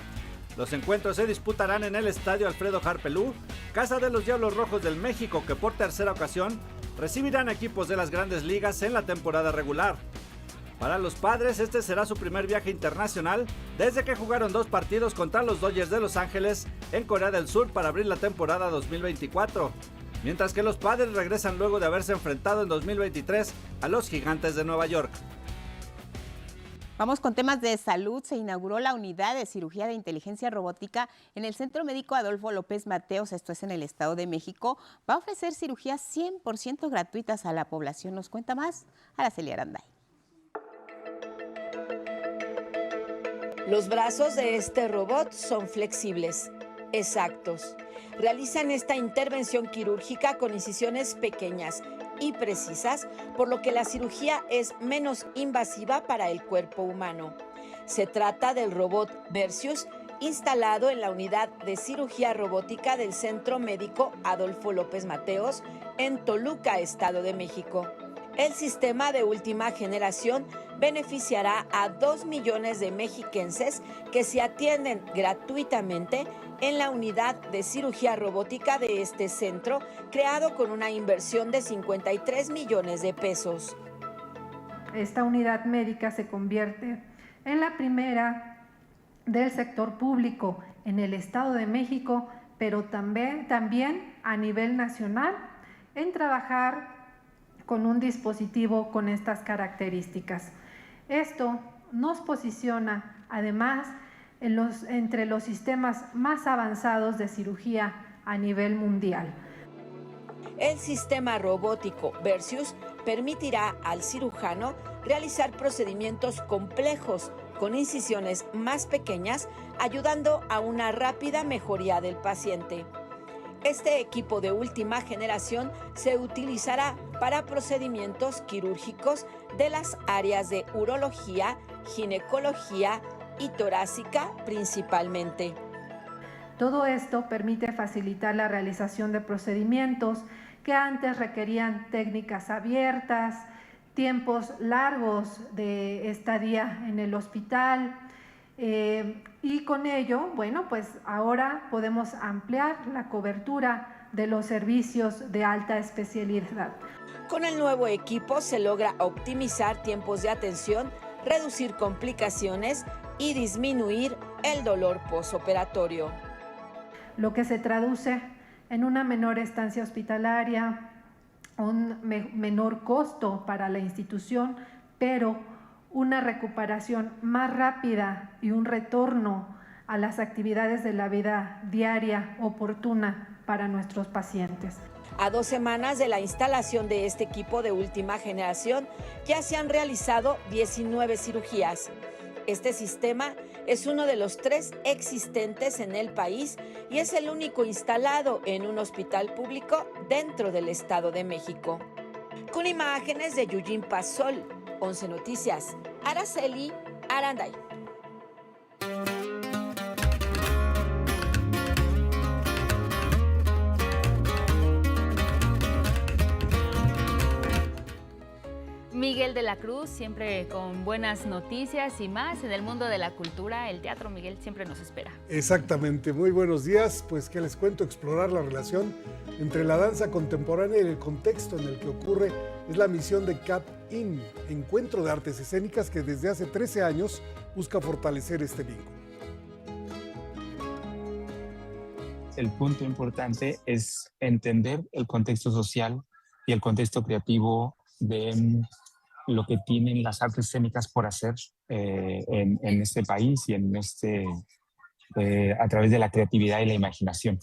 Los encuentros se disputarán en el Estadio Alfredo Harpelú, casa de los Diablos Rojos del México, que por tercera ocasión recibirán equipos de las Grandes Ligas en la temporada regular. Para los Padres, este será su primer viaje internacional desde que jugaron 2 partidos contra los Dodgers de Los Ángeles en Corea del Sur para abrir la temporada 2024, mientras que los Padres regresan luego de haberse enfrentado en 2023 a los Gigantes de Nueva York. Vamos con temas de salud. Se inauguró la unidad de cirugía de inteligencia robótica en el Centro Médico Adolfo López Mateos, esto es en el Estado de México. Va a ofrecer cirugías 100% gratuitas a la población. Nos cuenta más Araceli Aranday. Los brazos de este robot son flexibles, exactos. Realizan esta intervención quirúrgica con incisiones pequeñas y precisas, por lo que la cirugía es menos invasiva para el cuerpo humano. Se trata del robot Versius, instalado en la unidad de cirugía robótica del Centro Médico Adolfo López Mateos, en Toluca, Estado de México. El sistema de última generación beneficiará a 2 millones de mexiquenses que se atienden gratuitamente en la unidad de cirugía robótica de este centro, creado con una inversión de 53 millones de pesos. Esta unidad médica se convierte en la primera del sector público en el Estado de México, pero también a nivel nacional, en trabajar con un dispositivo con estas características. Esto nos posiciona además entre los sistemas más avanzados de cirugía a nivel mundial. El sistema robótico Versius permitirá al cirujano realizar procedimientos complejos con incisiones más pequeñas, ayudando a una rápida mejoría del paciente. Este equipo de última generación se utilizará para procedimientos quirúrgicos de las áreas de urología, ginecología y torácica principalmente. Todo esto permite facilitar la realización de procedimientos que antes requerían técnicas abiertas, tiempos largos de estadía en el hospital, y con ello, bueno, pues ahora podemos ampliar la cobertura de los servicios de alta especialidad. Con el nuevo equipo se logra optimizar tiempos de atención, reducir complicaciones y disminuir el dolor posoperatorio. Lo que se traduce en una menor estancia hospitalaria, un menor costo para la institución, pero una recuperación más rápida y un retorno a las actividades de la vida diaria oportuna para nuestros pacientes. A 2 semanas de la instalación de este equipo de última generación, ya se han realizado 19 cirugías. Este sistema es uno de los 3 existentes en el país y es el único instalado en un hospital público dentro del Estado de México. Con imágenes de Yujin Pasol, 11 Noticias, Araceli Aranday. Miguel Miguel de la Cruz, siempre con buenas noticias y más en el mundo de la cultura. El teatro, Miguel, siempre nos espera. Exactamente, muy buenos días. Pues que les cuento, explorar la relación entre la danza contemporánea y el contexto en el que ocurre es la misión de CAP IN, Encuentro de Artes Escénicas, que desde hace 13 años busca fortalecer este vínculo. El punto importante es entender el contexto social y el contexto creativo de lo que tienen las artes escénicas por hacer en este país y a través de la creatividad y la imaginación.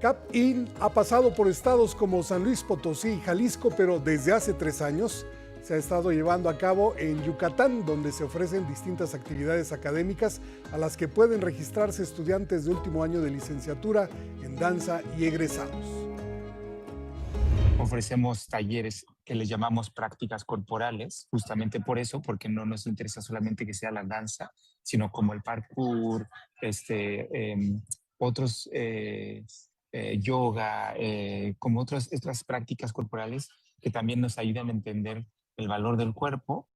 CAP IN ha pasado por estados como San Luis Potosí y Jalisco, pero desde hace 3 años se ha estado llevando a cabo en Yucatán, donde se ofrecen distintas actividades académicas a las que pueden registrarse estudiantes de último año de licenciatura en danza y egresados. Ofrecemos talleres que les llamamos prácticas corporales, justamente por eso, porque no nos interesa solamente que sea la danza, sino como el parkour, otros yoga, como otras prácticas corporales que también nos ayudan a entender el valor del cuerpo.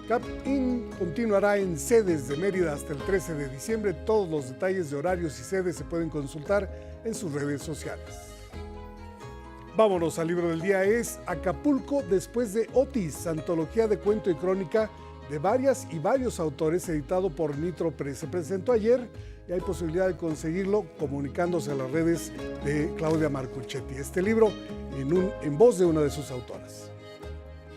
CAP IN continuará en sedes de Mérida hasta el 13 de diciembre. Todos los detalles de horarios y sedes se pueden consultar en sus redes sociales. Vámonos al libro del día, es Acapulco después de Otis, antología de cuento y crónica de varias y varios autores, editado por Nitro Press. Se presentó ayer y hay posibilidad de conseguirlo comunicándose a las redes de Claudia Marcuchetti. Este libro en voz de una de sus autoras.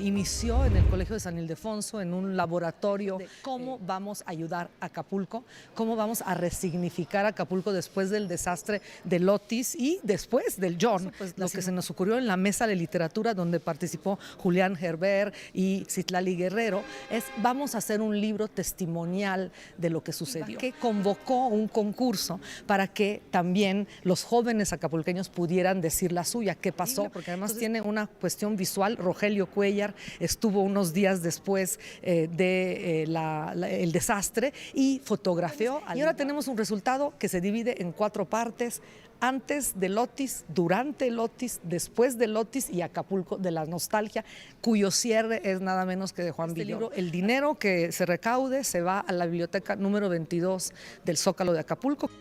Inició en el Colegio de San Ildefonso, en un laboratorio de cómo vamos a ayudar a Acapulco, cómo vamos a resignificar Acapulco después del desastre del Otis y después del John. Pues lo que se nos ocurrió en la mesa de literatura donde participó Julián Herbert y Citlali Guerrero es vamos a hacer un libro testimonial de lo que sucedió, que convocó un concurso para que también los jóvenes acapulqueños pudieran decir la suya, qué pasó, porque además tiene una cuestión visual. Rogelio Cuellar estuvo unos días después el desastre y fotografió. Y ahora tenemos un resultado que se divide en 4 partes: antes del Otis, durante el Otis, después del Otis y Acapulco de la nostalgia, cuyo cierre es nada menos que de Juan Villoro. El dinero que se recaude se va a la biblioteca número 22 del Zócalo de Acapulco.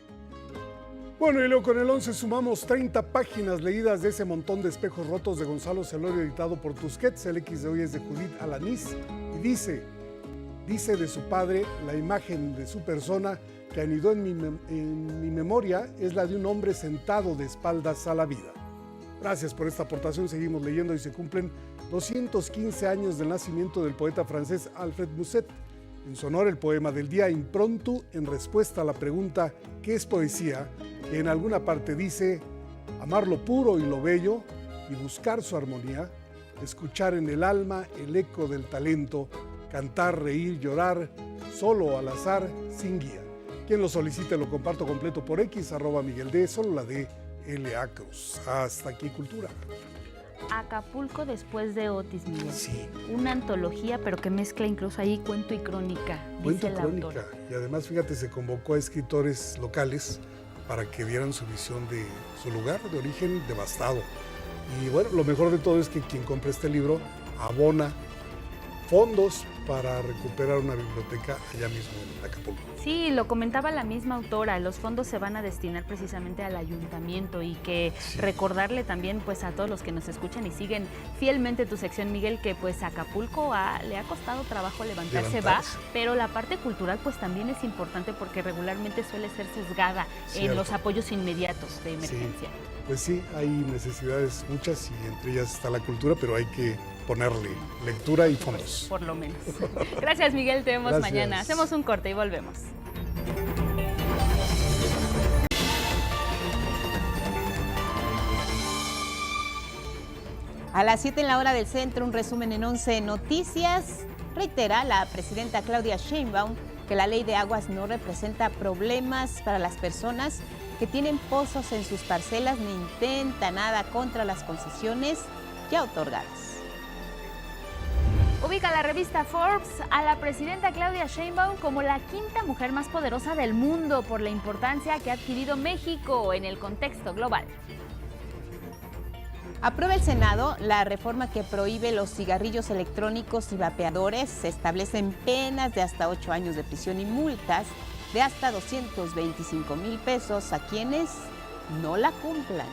Bueno, y luego con el 11 sumamos 30 páginas leídas de ese montón de espejos rotos de Gonzalo Celorio, editado por Tusquets. El X de hoy es de Judith Alanís y dice de su padre: la imagen de su persona que anidó en mi memoria es la de un hombre sentado de espaldas a la vida. Gracias por esta aportación. Seguimos leyendo y se cumplen 215 años del nacimiento del poeta francés Alfred Musset. En su honor, el poema del día, Impromptu, en respuesta a la pregunta ¿qué es poesía?, que en alguna parte dice: amar lo puro y lo bello y buscar su armonía, escuchar en el alma el eco del talento, cantar, reír, llorar, solo al azar, sin guía. Quien lo solicite lo comparto completo por X, @MiguelD, solo la de L.A. Cruz. Hasta aquí, Cultura. Acapulco después de Otis, Miguel. Sí. Una antología, pero que mezcla incluso ahí cuento y crónica, Cuento dice y la crónica. autora. Y además, fíjate, se convocó a escritores locales para que dieran su visión de su lugar de origen devastado. Y bueno, lo mejor de todo es que quien compre este libro abona fondos para recuperar una biblioteca allá mismo en Acapulco. Sí, lo comentaba la misma autora, los fondos se van a destinar precisamente al ayuntamiento y que recordarle también pues a todos los que nos escuchan y siguen fielmente tu sección, Miguel, que pues Acapulco le ha costado trabajo levantarse, pero la parte cultural pues también es importante porque regularmente suele ser sesgada en los apoyos inmediatos de emergencia. Sí, pues sí, hay necesidades muchas y entre ellas está la cultura, pero hay que ponerle lectura y fondos. Por lo menos. Gracias, Miguel, te vemos mañana. Hacemos un corte y volvemos. A las 7 en la hora del centro, un resumen en 11 Noticias. Reitera la presidenta Claudia Sheinbaum que la ley de aguas no representa problemas para las personas que tienen pozos en sus parcelas ni intenta nada contra las concesiones ya otorgadas. Ubica la revista Forbes a la presidenta Claudia Sheinbaum como la 5ª mujer más poderosa del mundo por la importancia que ha adquirido México en el contexto global. Aprueba el Senado la reforma que prohíbe los cigarrillos electrónicos y vapeadores. Se establecen penas de hasta 8 años de prisión y multas de hasta 225,000 pesos a quienes no la cumplan.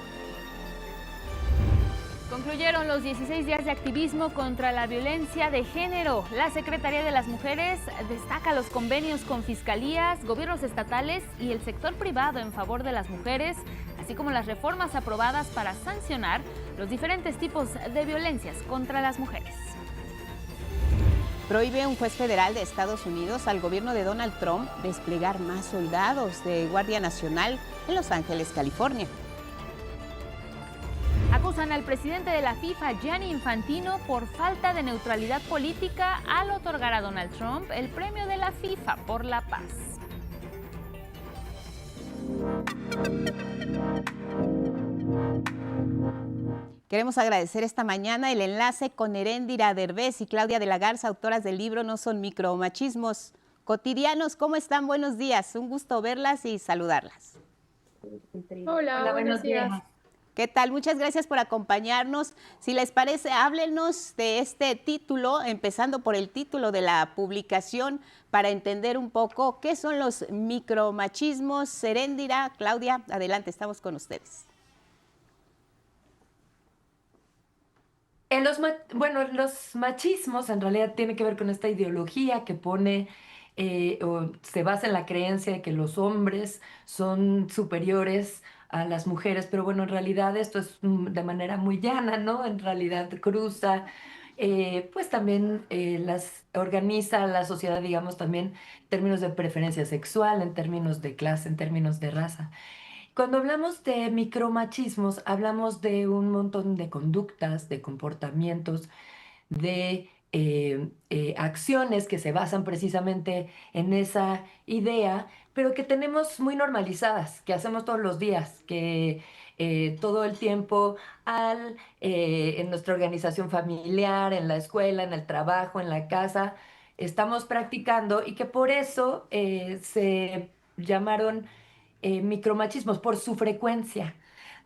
Concluyeron los 16 días de activismo contra la violencia de género. La Secretaría de las Mujeres destaca los convenios con fiscalías, gobiernos estatales y el sector privado en favor de las mujeres, así como las reformas aprobadas para sancionar los diferentes tipos de violencias contra las mujeres. Prohíbe un juez federal de Estados Unidos al gobierno de Donald Trump desplegar más soldados de Guardia Nacional en Los Ángeles, California. Acusan al presidente de la FIFA, Gianni Infantino, por falta de neutralidad política al otorgar a Donald Trump el premio de la FIFA por la paz. Queremos agradecer esta mañana el enlace con Heréndira Derbez y Claudia de la Garza, autoras del libro No son micromachismos cotidianos. ¿Cómo están? Buenos días. Un gusto verlas y saludarlas. Hola, buenos días. ¿Qué tal? Muchas gracias por acompañarnos. Si les parece, háblenos de este título, empezando por el título de la publicación, para entender un poco qué son los micromachismos. Heréndira, Claudia, adelante, estamos con ustedes. Los machismos en realidad tienen que ver con esta ideología que pone o se basa en la creencia de que los hombres son superiores a las mujeres, pero bueno, en realidad esto es de manera muy llana, ¿no? En realidad cruza, pues también las organiza la sociedad, digamos, también en términos de preferencia sexual, en términos de clase, en términos de raza. Cuando hablamos de micromachismos, hablamos de un montón de conductas, de comportamientos, de acciones que se basan precisamente en esa idea, pero que tenemos muy normalizadas, que hacemos todos los días, que todo el tiempo en nuestra organización familiar, en la escuela, en el trabajo, en la casa, estamos practicando y que por eso se llamaron micromachismos, por su frecuencia,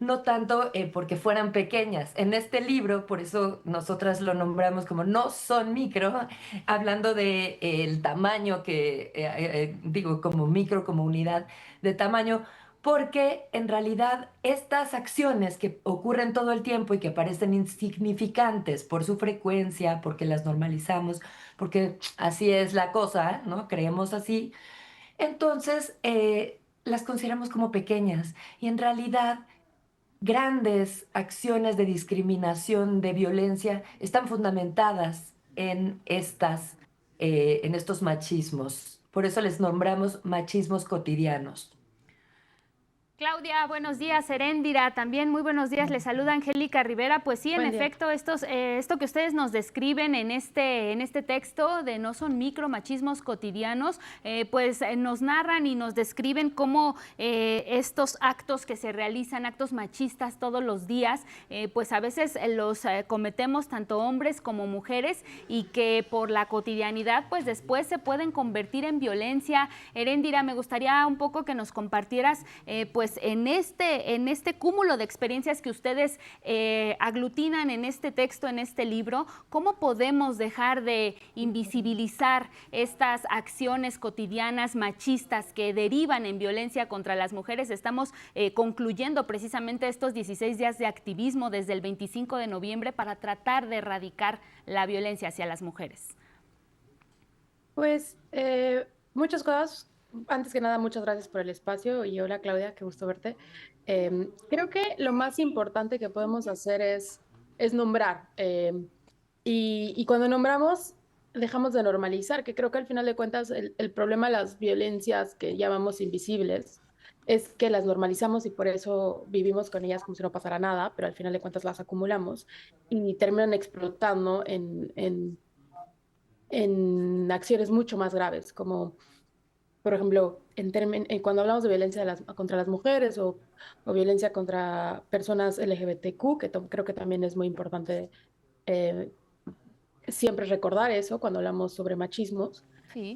no tanto porque fueran pequeñas. En este libro, por eso nosotras lo nombramos como No son micro, hablando de el tamaño que, digo, como micro, como unidad de tamaño, porque en realidad estas acciones que ocurren todo el tiempo y que parecen insignificantes por su frecuencia, porque las normalizamos, porque así es la cosa, ¿no? Creemos así, entonces las consideramos como pequeñas y en realidad grandes acciones de discriminación, de violencia, están fundamentadas en estos machismos. Por eso les nombramos machismos cotidianos. Claudia, buenos días. Heréndira, también muy buenos días. Les saluda Angélica Rivera. Pues sí, en efecto, esto que ustedes nos describen en este texto de No son micromachismos cotidianos, pues nos narran y nos describen cómo estos actos que se realizan, actos machistas todos los días, pues a veces los cometemos tanto hombres como mujeres y que por la cotidianidad, pues después se pueden convertir en violencia. Heréndira, me gustaría un poco que nos compartieras, pues en este cúmulo de experiencias que ustedes aglutinan en este texto, en este libro, ¿cómo podemos dejar de invisibilizar estas acciones cotidianas machistas que derivan en violencia contra las mujeres? Estamos concluyendo precisamente estos 16 días de activismo desde el 25 de noviembre para tratar de erradicar la violencia hacia las mujeres. Pues muchas cosas. Antes que nada, muchas gracias por el espacio y hola Claudia, qué gusto verte. Creo que lo más importante que podemos hacer es nombrar y cuando nombramos dejamos de normalizar, que creo que al final de cuentas el problema de las violencias que llamamos invisibles es que las normalizamos y por eso vivimos con ellas como si no pasara nada, pero al final de cuentas las acumulamos y terminan explotando en acciones mucho más graves, como por ejemplo, cuando hablamos de violencia contra las mujeres o violencia contra personas LGBTQ, que creo que también es muy importante siempre recordar eso cuando hablamos sobre machismos. Sí.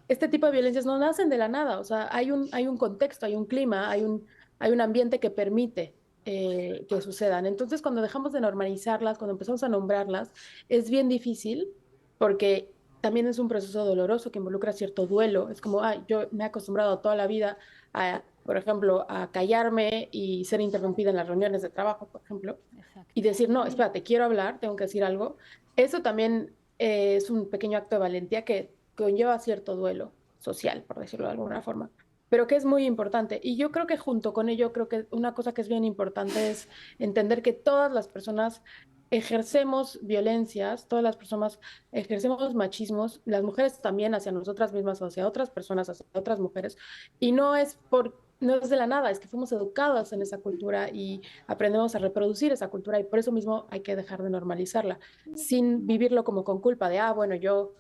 Este tipo de violencias no nacen de la nada, o sea, hay un contexto, hay un clima, hay un ambiente que permite que sucedan. Entonces, cuando dejamos de normalizarlas, cuando empezamos a nombrarlas, es bien difícil porque también es un proceso doloroso que involucra cierto duelo. Es como, ay, yo me he acostumbrado toda la vida a, por ejemplo, a callarme y ser interrumpida en las reuniones de trabajo, por ejemplo, y decir, no, espérate, quiero hablar, tengo que decir algo. Eso también es un pequeño acto de valentía que conlleva cierto duelo social, por decirlo de alguna forma, pero que es muy importante. Y yo creo que junto con ello, creo que una cosa que es bien importante es entender que todas las personas ejercemos violencias, todas las personas ejercemos machismos, las mujeres también hacia nosotras mismas o hacia otras personas, hacia otras mujeres, y no es de la nada, es que fuimos educadas en esa cultura y aprendemos a reproducir esa cultura y por eso mismo hay que dejar de normalizarla, sin vivirlo como con culpa de, bueno, yo,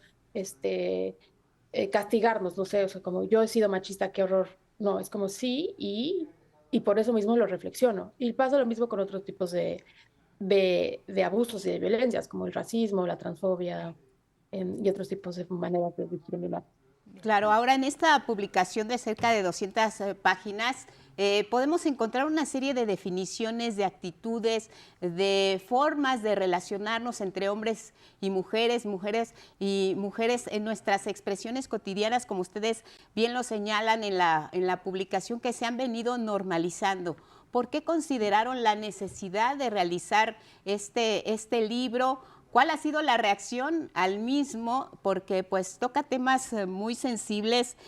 castigarnos, no sé, o sea, como yo he sido machista, qué horror. No, es como sí y por eso mismo lo reflexiono. Y pasa lo mismo con otros tipos de abusos y de violencias, como el racismo, la transfobia y otros tipos de maneras de discriminar. Claro, ahora en esta publicación de cerca de 200 páginas podemos encontrar una serie de definiciones, de actitudes, de formas de relacionarnos entre hombres y mujeres, mujeres y mujeres en nuestras expresiones cotidianas, como ustedes bien lo señalan en la publicación, que se han venido normalizando. ¿Por qué consideraron la necesidad de realizar este libro? ¿Cuál ha sido la reacción al mismo? Porque pues toca temas muy sensibles.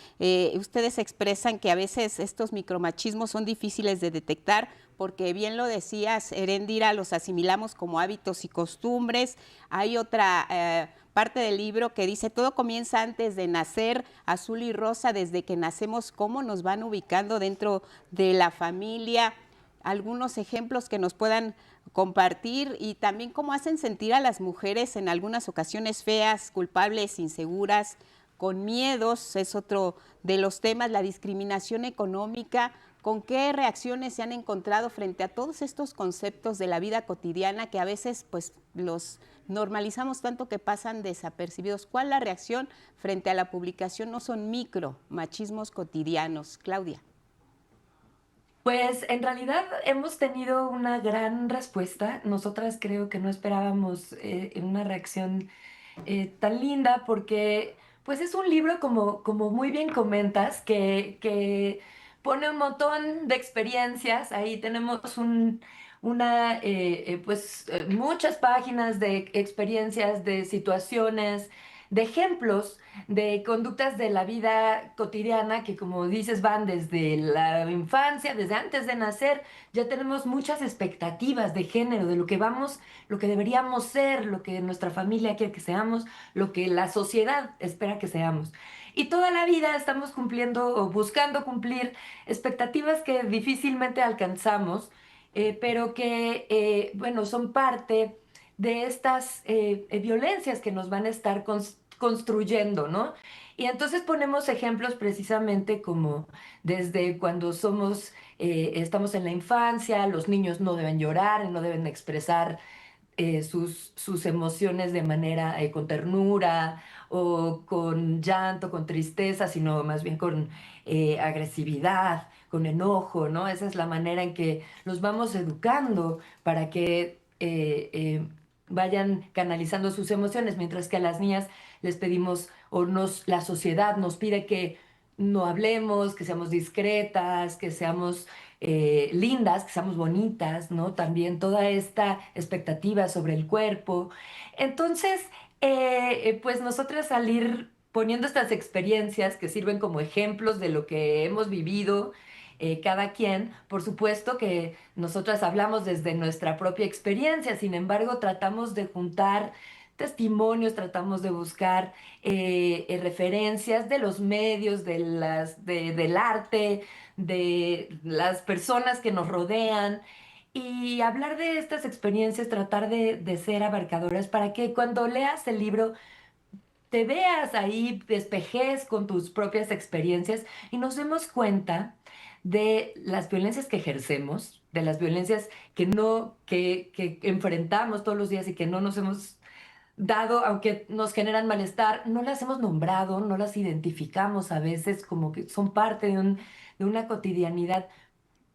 Ustedes expresan que a veces estos micromachismos son difíciles de detectar porque bien lo decías, Erendira, los asimilamos como hábitos y costumbres. Hay otra parte del libro que dice, todo comienza antes de nacer, azul y rosa, desde que nacemos, cómo nos van ubicando dentro de la familia. Algunos ejemplos que nos puedan compartir y también cómo hacen sentir a las mujeres en algunas ocasiones feas, culpables, inseguras, con miedos, es otro de los temas, la discriminación económica, con qué reacciones se han encontrado frente a todos estos conceptos de la vida cotidiana que a veces pues los normalizamos tanto que pasan desapercibidos. ¿Cuál es la reacción frente a la publicación? No son micro machismos cotidianos. Claudia. Pues en realidad hemos tenido una gran respuesta. Nosotras creo que no esperábamos una reacción tan linda porque pues es un libro como muy bien comentas que pone un montón de experiencias. Ahí tenemos muchas páginas de experiencias, de situaciones, de ejemplos, de conductas de la vida cotidiana que, como dices, van desde la infancia, desde antes de nacer. Ya tenemos muchas expectativas de género, de lo que deberíamos ser, lo que nuestra familia quiere que seamos, lo que la sociedad espera que seamos. Y toda la vida estamos cumpliendo o buscando cumplir expectativas que difícilmente alcanzamos, pero que, bueno, son parte de estas violencias que nos van a estar construyendo, ¿no? Y entonces ponemos ejemplos precisamente como desde cuando estamos en la infancia, los niños no deben llorar, no deben expresar sus emociones de manera con ternura o con llanto, con tristeza, sino más bien con agresividad, con enojo, ¿no? Esa es la manera en que los vamos educando para que vayan canalizando sus emociones, mientras que a las niñas les pedimos la sociedad nos pide que no hablemos, que seamos discretas, que seamos lindas, que seamos bonitas, ¿no? También toda esta expectativa sobre el cuerpo. Entonces, pues nosotras al ir poniendo estas experiencias que sirven como ejemplos de lo que hemos vivido, cada quien, por supuesto que nosotras hablamos desde nuestra propia experiencia, sin embargo, tratamos de juntar testimonios, tratamos de buscar referencias de los medios, del arte, de las personas que nos rodean y hablar de estas experiencias, tratar de ser abarcadoras para que cuando leas el libro te veas ahí, despejes con tus propias experiencias y nos demos cuenta de las violencias que ejercemos, de las violencias que enfrentamos todos los días y que no nos hemos dado, aunque nos generan malestar, no las hemos nombrado, no las identificamos a veces como que son parte de una cotidianidad,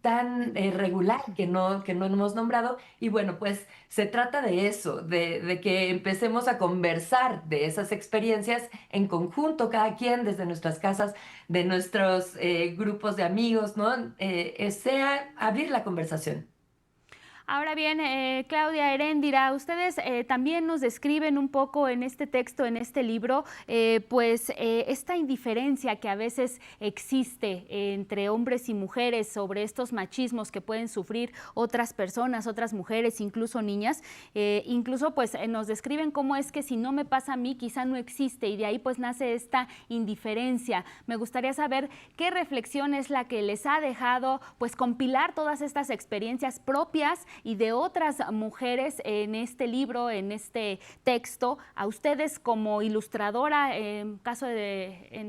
tan regular que no hemos nombrado. Y bueno, pues se trata de eso, de que empecemos a conversar de esas experiencias en conjunto, cada quien desde nuestras casas, de nuestros grupos de amigos, ¿no? Sea abrir la conversación. Ahora bien, Claudia, Heréndira, ustedes también nos describen un poco en este texto, en este libro, esta indiferencia que a veces existe entre hombres y mujeres sobre estos machismos que pueden sufrir otras personas, otras mujeres, incluso niñas. Incluso pues nos describen cómo es que si no me pasa a mí, quizá no existe, y de ahí pues nace esta indiferencia. Me gustaría saber qué reflexión es la que les ha dejado pues compilar todas estas experiencias propias y de otras mujeres en este libro, en este texto, a ustedes como ilustradora, en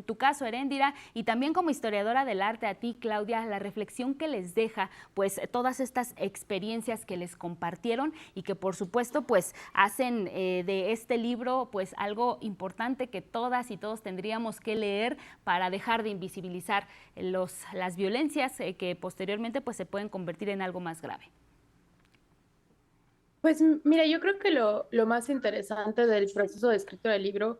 tu caso, Heréndira, y también como historiadora del arte, a ti, Claudia, la reflexión que les deja, pues, todas estas experiencias que les compartieron y que, por supuesto, pues, hacen de este libro, pues, algo importante que todas y todos tendríamos que leer para dejar de invisibilizar las violencias que posteriormente, pues, se pueden convertir en algo más grave. Pues mira, yo creo que lo más interesante del proceso de escritura del libro,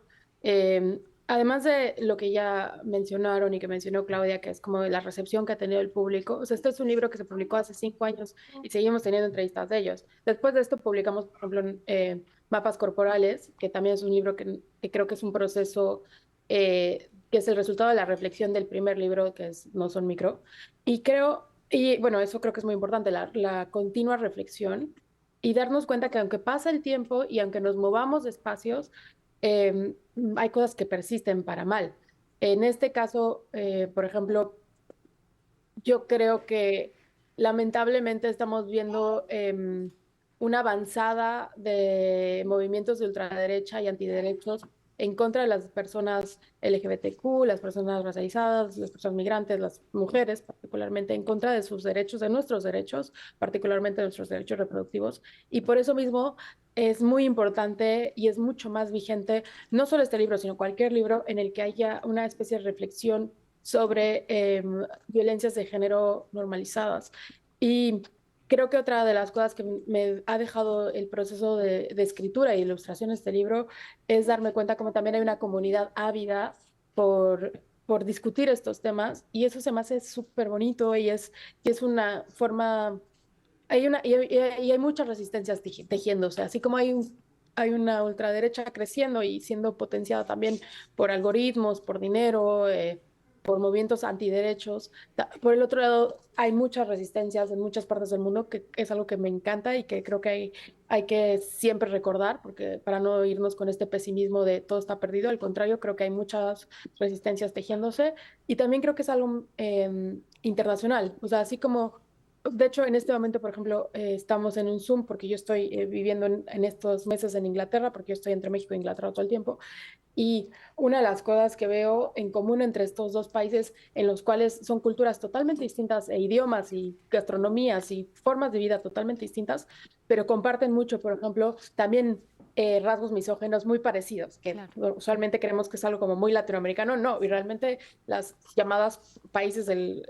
además de lo que ya mencionaron y que mencionó Claudia, que es como la recepción que ha tenido el público, o sea, este es un libro que se publicó hace 5 años y seguimos teniendo entrevistas de ellos. Después de esto publicamos, por ejemplo, Mapas Corporales, que también es un libro que creo que es un proceso que es el resultado de la reflexión del primer libro, que es No Son Micro. Y bueno, eso creo que es muy importante, la continua reflexión y darnos cuenta que aunque pasa el tiempo y aunque nos movamos de espacios, hay cosas que persisten para mal. En este caso, por ejemplo, yo creo que lamentablemente estamos viendo una avanzada de movimientos de ultraderecha y antiderechos en contra de las personas LGBTQ, las personas racializadas, las personas migrantes, las mujeres particularmente, en contra de sus derechos, de nuestros derechos, particularmente de nuestros derechos reproductivos. Y por eso mismo es muy importante y es mucho más vigente, no solo este libro, sino cualquier libro en el que haya una especie de reflexión sobre violencias de género normalizadas. Y creo que otra de las cosas que me ha dejado el proceso de escritura e ilustración de este libro es darme cuenta como también hay una comunidad ávida por discutir estos temas, y eso se me hace súper bonito y es una forma, hay muchas resistencias tejiéndose, así como hay una ultraderecha creciendo y siendo potenciada también por algoritmos, por dinero, por movimientos antiderechos. Por el otro lado, hay muchas resistencias en muchas partes del mundo, que es algo que me encanta y que creo que hay que siempre recordar, porque para no irnos con este pesimismo de todo está perdido, al contrario, creo que hay muchas resistencias tejiéndose, y también creo que es algo internacional, o sea, así como, de hecho, en este momento, por ejemplo, estamos en un Zoom porque yo estoy viviendo en estos meses en Inglaterra, porque yo estoy entre México e Inglaterra todo el tiempo. Y una de las cosas que veo en común entre estos dos países, en los cuales son culturas totalmente distintas, e idiomas y gastronomías y formas de vida totalmente distintas, pero comparten mucho, por ejemplo, también rasgos misóginos muy parecidos, que usualmente creemos que es algo como muy latinoamericano, no, y realmente las llamadas países del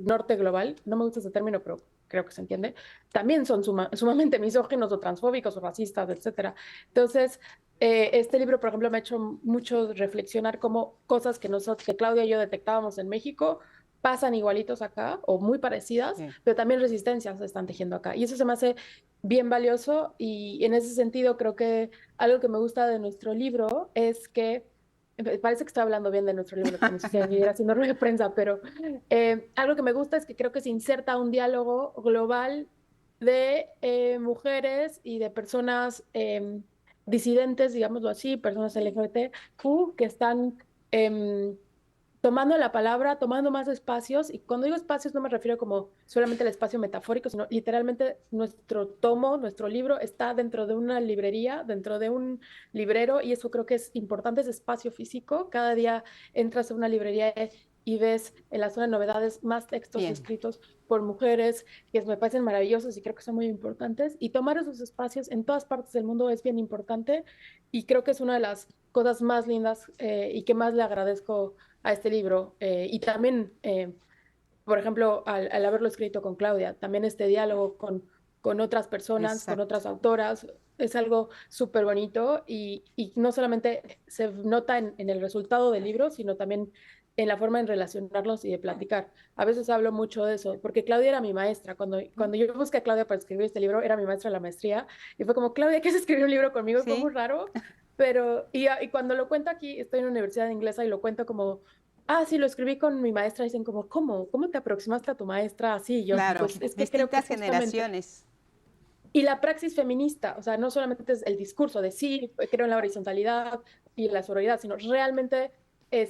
norte global, no me gusta ese término, pero creo que se entiende, también son sumamente misóginos o transfóbicos o racistas, etcétera. Entonces, este libro, por ejemplo, me ha hecho mucho reflexionar cómo cosas que Claudia y yo detectábamos en México pasan igualitos acá o muy parecidas, pero también resistencias se están tejiendo acá. Y eso se me hace bien valioso, y en ese sentido creo que algo que me gusta de nuestro libro es que, parece que estoy hablando bien de nuestro libro, como si estuviera haciendo rueda de prensa, pero algo que me gusta es que creo que se inserta un diálogo global de mujeres y de personas disidentes, digámoslo así, personas LGBTQ que están tomando la palabra, tomando más espacios. Y cuando digo espacios no me refiero como solamente al espacio metafórico, sino literalmente nuestro tomo, nuestro libro está dentro de una librería, dentro de un librero, y eso creo que es importante, ese espacio físico. Cada día entras a una librería y ves en la zona de novedades más textos escritos por mujeres, que me parecen maravillosos y creo que son muy importantes. Y tomar esos espacios en todas partes del mundo es bien importante, y creo que es una de las cosas más lindas y que más le agradezco a este libro. Y también por ejemplo, al haberlo escrito con Claudia, también este diálogo con otras personas, con otras autoras, es algo súper bonito y no solamente se nota en el resultado del libro, sino también en la forma de relacionarlos y de platicar. A veces hablo mucho de eso, porque Claudia era mi maestra. Cuando yo busqué a Claudia para escribir este libro, era mi maestra de la maestría, y fue como, Claudia, ¿quieres escribir un libro conmigo? Fue muy raro, pero, y cuando lo cuento aquí, estoy en una universidad inglesa y lo cuento como, sí, lo escribí con mi maestra, dicen como, ¿cómo te aproximaste a tu maestra así? Yo, Claro, pues es que creo que distintas generaciones. Y la praxis feminista, o sea, no solamente es el discurso de sí, creo en la horizontalidad y la sororidad, sino realmente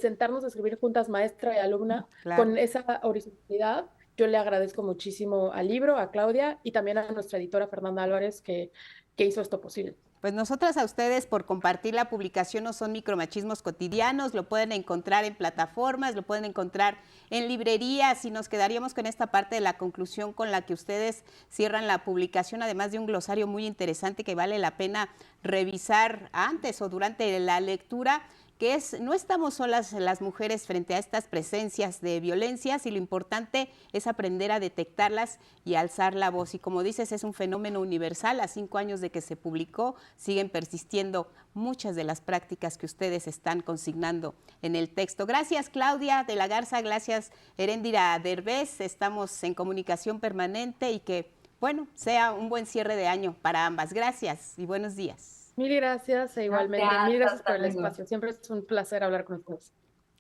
sentarnos a escribir juntas, maestra y alumna, con esa horizontalidad. Yo le agradezco muchísimo al libro, a Claudia y también a nuestra editora Fernanda Álvarez que hizo esto posible. Pues nosotras a ustedes por compartir la publicación No son micromachismos cotidianos, lo pueden encontrar en plataformas, lo pueden encontrar en librerías y nos quedaríamos con esta parte de la conclusión con la que ustedes cierran la publicación, además de un glosario muy interesante que vale la pena revisar antes o durante la lectura, que es, no estamos solas las mujeres frente a estas presencias de violencias y lo importante es aprender a detectarlas y alzar la voz. Y como dices, es un fenómeno universal. A 5 años de que se publicó, siguen persistiendo muchas de las prácticas que ustedes están consignando en el texto. Gracias, Claudia de la Garza, gracias, Heréndira Derbez. Estamos en comunicación permanente y que, bueno, sea un buen cierre de año para ambas. Gracias y buenos días. Mil gracias e igualmente. Mil gracias por el espacio. Siempre es un placer hablar con ustedes.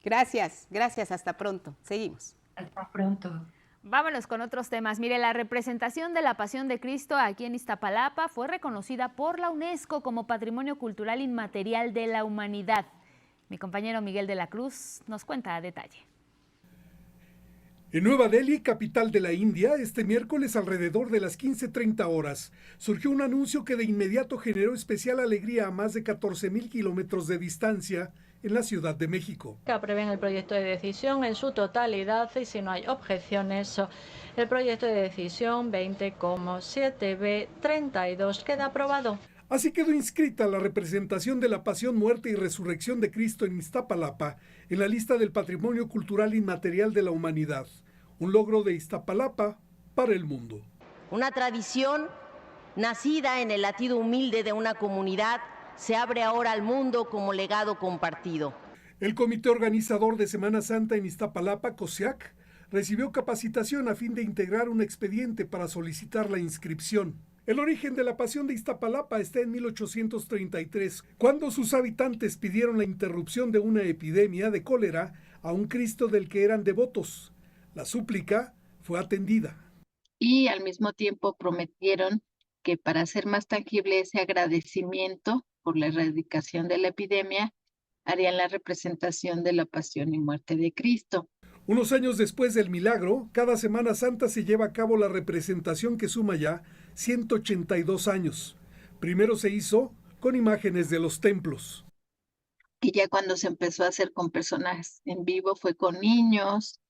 Gracias, hasta pronto. Seguimos. Hasta pronto. Vámonos con otros temas. Mire, la representación de la Pasión de Cristo aquí en Iztapalapa fue reconocida por la UNESCO como Patrimonio Cultural Inmaterial de la Humanidad. Mi compañero Miguel de la Cruz nos cuenta a detalle. En Nueva Delhi, capital de la India, este miércoles alrededor de las 15:30 horas, surgió un anuncio que de inmediato generó especial alegría a más de 14,000 kilómetros de distancia en la Ciudad de México. Aprueben el proyecto de decisión en su totalidad y si no hay objeciones, el proyecto de decisión 20,7B32 queda aprobado. Así quedó inscrita la representación de la Pasión, Muerte y Resurrección de Cristo en Iztapalapa en la lista del Patrimonio Cultural Inmaterial de la Humanidad, un logro de Iztapalapa para el mundo. Una tradición nacida en el latido humilde de una comunidad se abre ahora al mundo como legado compartido. El comité organizador de Semana Santa en Iztapalapa, COSIAC, recibió capacitación a fin de integrar un expediente para solicitar la inscripción. El origen de la Pasión de Iztapalapa está en 1833, cuando sus habitantes pidieron la interrupción de una epidemia de cólera a un Cristo del que eran devotos. La súplica fue atendida. Y al mismo tiempo prometieron que para hacer más tangible ese agradecimiento por la erradicación de la epidemia, harían la representación de la Pasión y Muerte de Cristo. Unos años después del milagro, cada Semana Santa se lleva a cabo la representación que suma ya 182 años. Primero se hizo con imágenes de los templos. Y ya cuando se empezó a hacer con personas en vivo fue con niños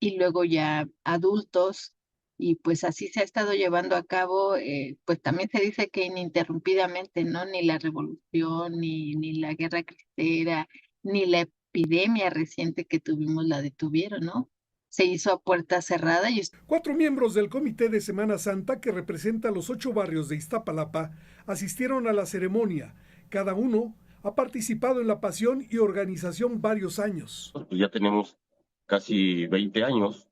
y luego ya adultos y pues así se ha estado llevando a cabo, pues también se dice que ininterrumpidamente, ¿no? Ni la revolución, ni la guerra cristera, ni la epidemia reciente que tuvimos la detuvieron, ¿no? Se hizo a puerta cerrada. 4 miembros del Comité de Semana Santa, que representa los 8 barrios de Iztapalapa, asistieron a la ceremonia. Cada uno ha participado en la Pasión y organización varios años. Pues ya tenemos casi 20 años.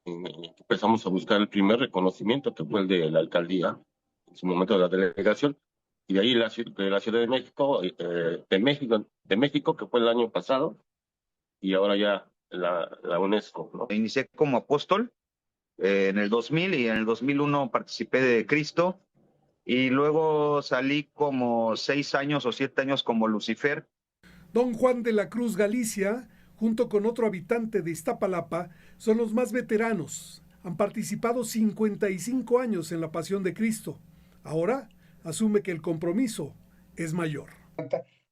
Empezamos a buscar el primer reconocimiento, que fue el de la alcaldía, en su momento de la delegación, y de ahí la Ciudad de México, de México, que fue el año pasado, y ahora ya la UNESCO, ¿no? Inicié como apóstol en el 2000 y en el 2001 participé de Cristo y luego salí como 6 años o 7 años como Lucifer. Don Juan de la Cruz Galicia, junto con otro habitante de Iztapalapa, son los más veteranos. Han participado 55 años en la Pasión de Cristo. Ahora asume que el compromiso es mayor.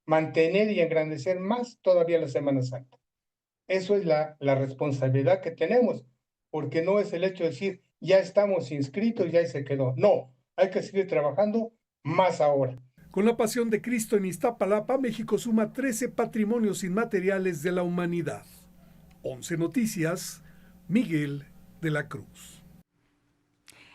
Mantener y engrandecer más todavía la Semana Santa. Eso es la responsabilidad que tenemos, porque no es el hecho de decir, ya estamos inscritos, ya ahí se quedó. No, hay que seguir trabajando más ahora. Con la Pasión de Cristo en Iztapalapa, México suma 13 patrimonios inmateriales de la humanidad. 11 Noticias, Miguel de la Cruz.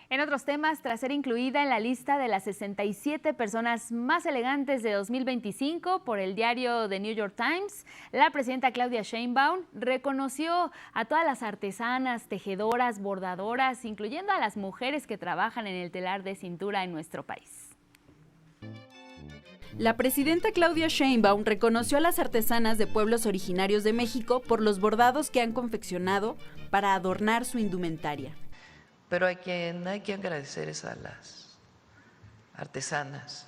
En otros temas, tras ser incluida en la lista de las 67 personas más elegantes de 2025 por el diario The New York Times, la presidenta Claudia Sheinbaum reconoció a todas las artesanas, tejedoras, bordadoras, incluyendo a las mujeres que trabajan en el telar de cintura en nuestro país. La presidenta Claudia Sheinbaum reconoció a las artesanas de pueblos originarios de México por los bordados que han confeccionado para adornar su indumentaria. Pero hay que agradecer a las artesanas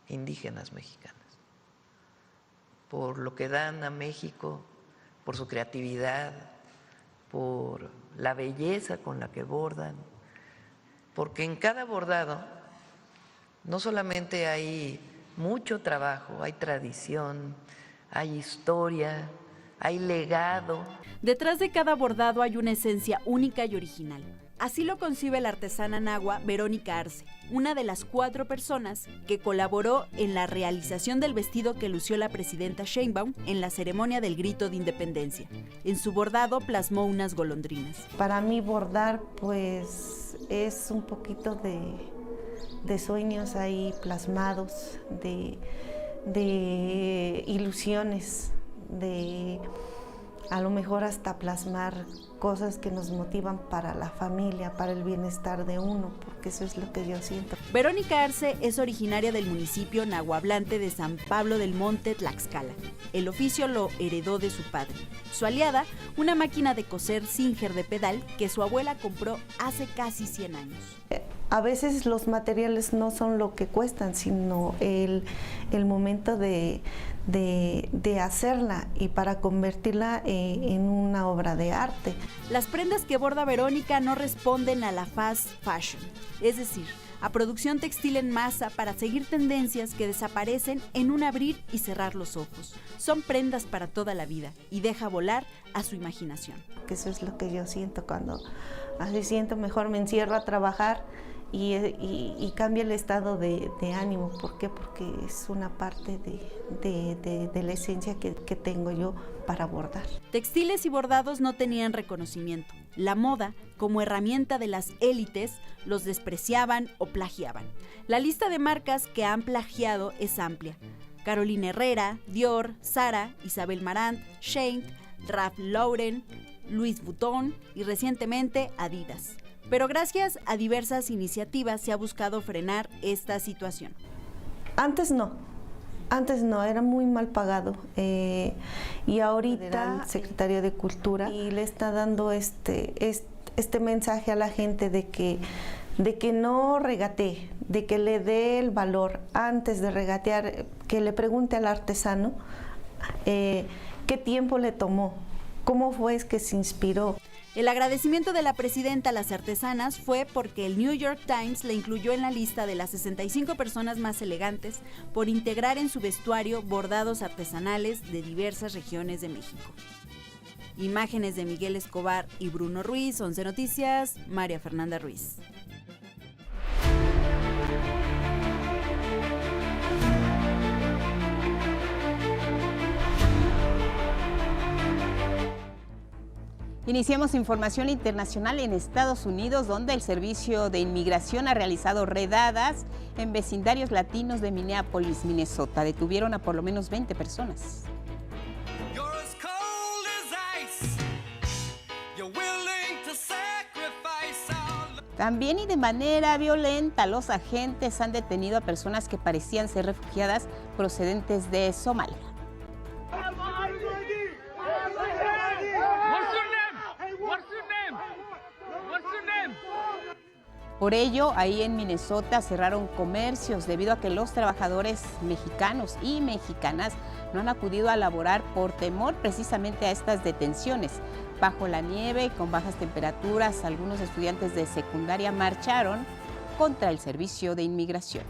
indígenas mexicanas por lo que dan a México, por su creatividad, por la belleza con la que bordan, porque en cada bordado no solamente hay mucho trabajo, hay tradición, hay historia, hay legado. Detrás de cada bordado hay una esencia única y original. Así lo concibe la artesana nahua Verónica Arce, una de las 4 personas que colaboró en la realización del vestido que lució la presidenta Sheinbaum en la ceremonia del Grito de Independencia. En su bordado plasmó unas golondrinas. Para mí bordar pues es un poquito de sueños ahí plasmados, de ilusiones, de a lo mejor hasta plasmar cosas que nos motivan para la familia, para el bienestar de uno, porque eso es lo que yo siento. Verónica Arce es originaria del municipio nahuablante de San Pablo del Monte, Tlaxcala. El oficio lo heredó de su padre. Su aliada, una máquina de coser Singer de pedal que su abuela compró hace casi 100 años. A veces los materiales no son lo que cuestan, sino el momento de hacerla y para convertirla en una obra de arte. Las prendas que borda Verónica no responden a la fast fashion, es decir, a producción textil en masa para seguir tendencias que desaparecen en un abrir y cerrar los ojos. Son prendas para toda la vida y deja volar a su imaginación. Eso es lo que yo siento cuando así siento, mejor me encierro a trabajar y cambia el estado de ánimo. ¿Por qué? Porque es una parte de la esencia que tengo yo para bordar. Textiles y bordados no tenían reconocimiento. La moda, como herramienta de las élites, los despreciaban o plagiaban. La lista de marcas que han plagiado es amplia. Carolina Herrera, Dior, Zara, Isabel Marant, Shein, Ralph Lauren, Louis Vuitton y recientemente Adidas. Pero gracias a diversas iniciativas se ha buscado frenar esta situación. Antes no, era muy mal pagado y ahorita el secretario de Cultura y le está dando este mensaje a la gente de que no regatee, de que le dé el valor antes de regatear, que le pregunte al artesano qué tiempo le tomó, cómo fue que se inspiró. El agradecimiento de la presidenta a las artesanas fue porque el New York Times la incluyó en la lista de las 65 personas más elegantes por integrar en su vestuario bordados artesanales de diversas regiones de México. Imágenes de Miguel Escobar y Bruno Ruiz, 11 Noticias, María Fernanda Ruiz. Iniciamos información internacional en Estados Unidos, donde el Servicio de Inmigración ha realizado redadas en vecindarios latinos de Minneapolis, Minnesota. Detuvieron a por lo menos 20 personas. También y de manera violenta, los agentes han detenido a personas que parecían ser refugiadas procedentes de Somalia. Por ello, ahí en Minnesota cerraron comercios debido a que los trabajadores mexicanos y mexicanas no han acudido a laborar por temor precisamente a estas detenciones. Bajo la nieve y con bajas temperaturas, algunos estudiantes de secundaria marcharon contra el Servicio de Inmigración.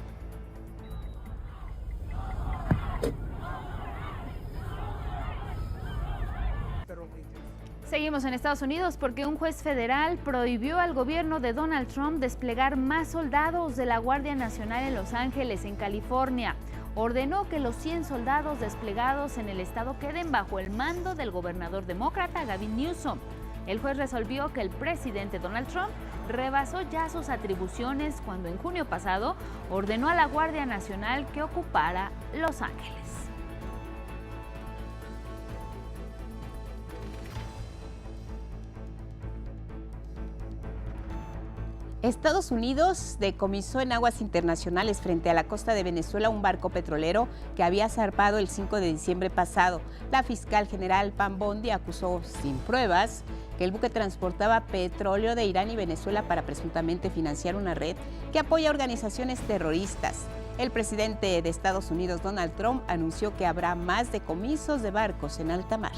Seguimos en Estados Unidos porque un juez federal prohibió al gobierno de Donald Trump desplegar más soldados de la Guardia Nacional en Los Ángeles, en California. Ordenó que los 100 soldados desplegados en el estado queden bajo el mando del gobernador demócrata Gavin Newsom. El juez resolvió que el presidente Donald Trump rebasó ya sus atribuciones cuando en junio pasado ordenó a la Guardia Nacional que ocupara Los Ángeles. Estados Unidos decomisó en aguas internacionales frente a la costa de Venezuela un barco petrolero que había zarpado el 5 de diciembre pasado. La fiscal general Pam Bondi acusó sin pruebas que el buque transportaba petróleo de Irán y Venezuela para presuntamente financiar una red que apoya organizaciones terroristas. El presidente de Estados Unidos, Donald Trump, anunció que habrá más decomisos de barcos en alta mar.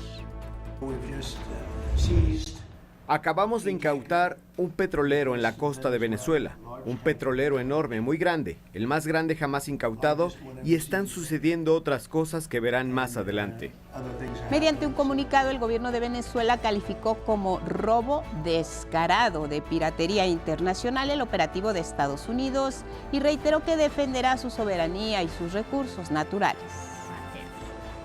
Acabamos de incautar un petrolero en la costa de Venezuela, un petrolero enorme, muy grande, el más grande jamás incautado, y están sucediendo otras cosas que verán más adelante. Mediante un comunicado, el gobierno de Venezuela calificó como robo descarado de piratería internacional el operativo de Estados Unidos y reiteró que defenderá su soberanía y sus recursos naturales.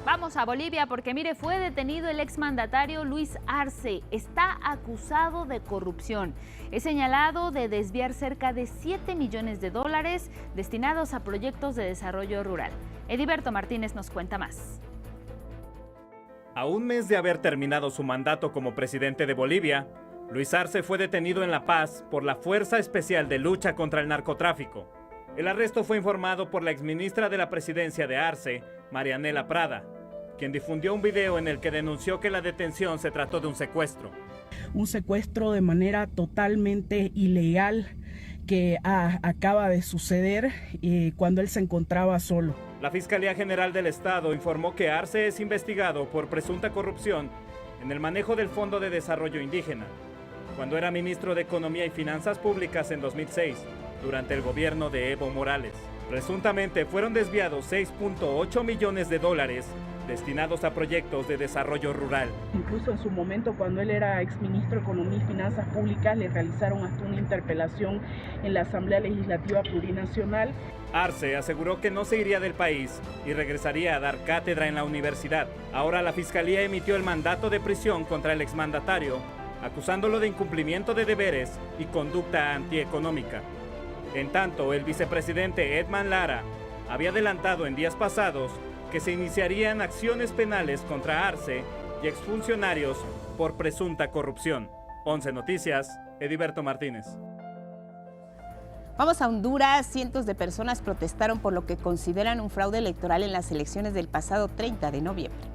Vamos a Bolivia porque, mire, fue detenido el exmandatario Luis Arce. Está acusado de corrupción. Es señalado de desviar cerca de 7 millones de dólares destinados a proyectos de desarrollo rural. Ediberto Martínez nos cuenta más. A un mes de haber terminado su mandato como presidente de Bolivia, Luis Arce fue detenido en La Paz por la Fuerza Especial de Lucha contra el Narcotráfico. El arresto fue informado por la exministra de la presidencia de Arce, Marianela Prada, quien difundió un video en el que denunció que la detención se trató de un secuestro. Un secuestro de manera totalmente ilegal que acaba de suceder cuando él se encontraba solo. La Fiscalía General del Estado informó que Arce es investigado por presunta corrupción en el manejo del Fondo de Desarrollo Indígena, cuando era ministro de Economía y Finanzas Públicas en 2006, durante el gobierno de Evo Morales. Presuntamente fueron desviados 6.8 millones de dólares destinados a proyectos de desarrollo rural. Incluso en su momento, cuando él era exministro de Economía y Finanzas Públicas, le realizaron hasta una interpelación en la Asamblea Legislativa Plurinacional. Arce aseguró que no se iría del país y regresaría a dar cátedra en la universidad. Ahora la Fiscalía emitió el mandato de prisión contra el exmandatario, acusándolo de incumplimiento de deberes y conducta antieconómica. En tanto, el vicepresidente Edman Lara había adelantado en días pasados que se iniciarían acciones penales contra Arce y exfuncionarios por presunta corrupción. 11 Noticias, Ediberto Martínez. Vamos a Honduras. Cientos de personas protestaron por lo que consideran un fraude electoral en las elecciones del pasado 30 de noviembre.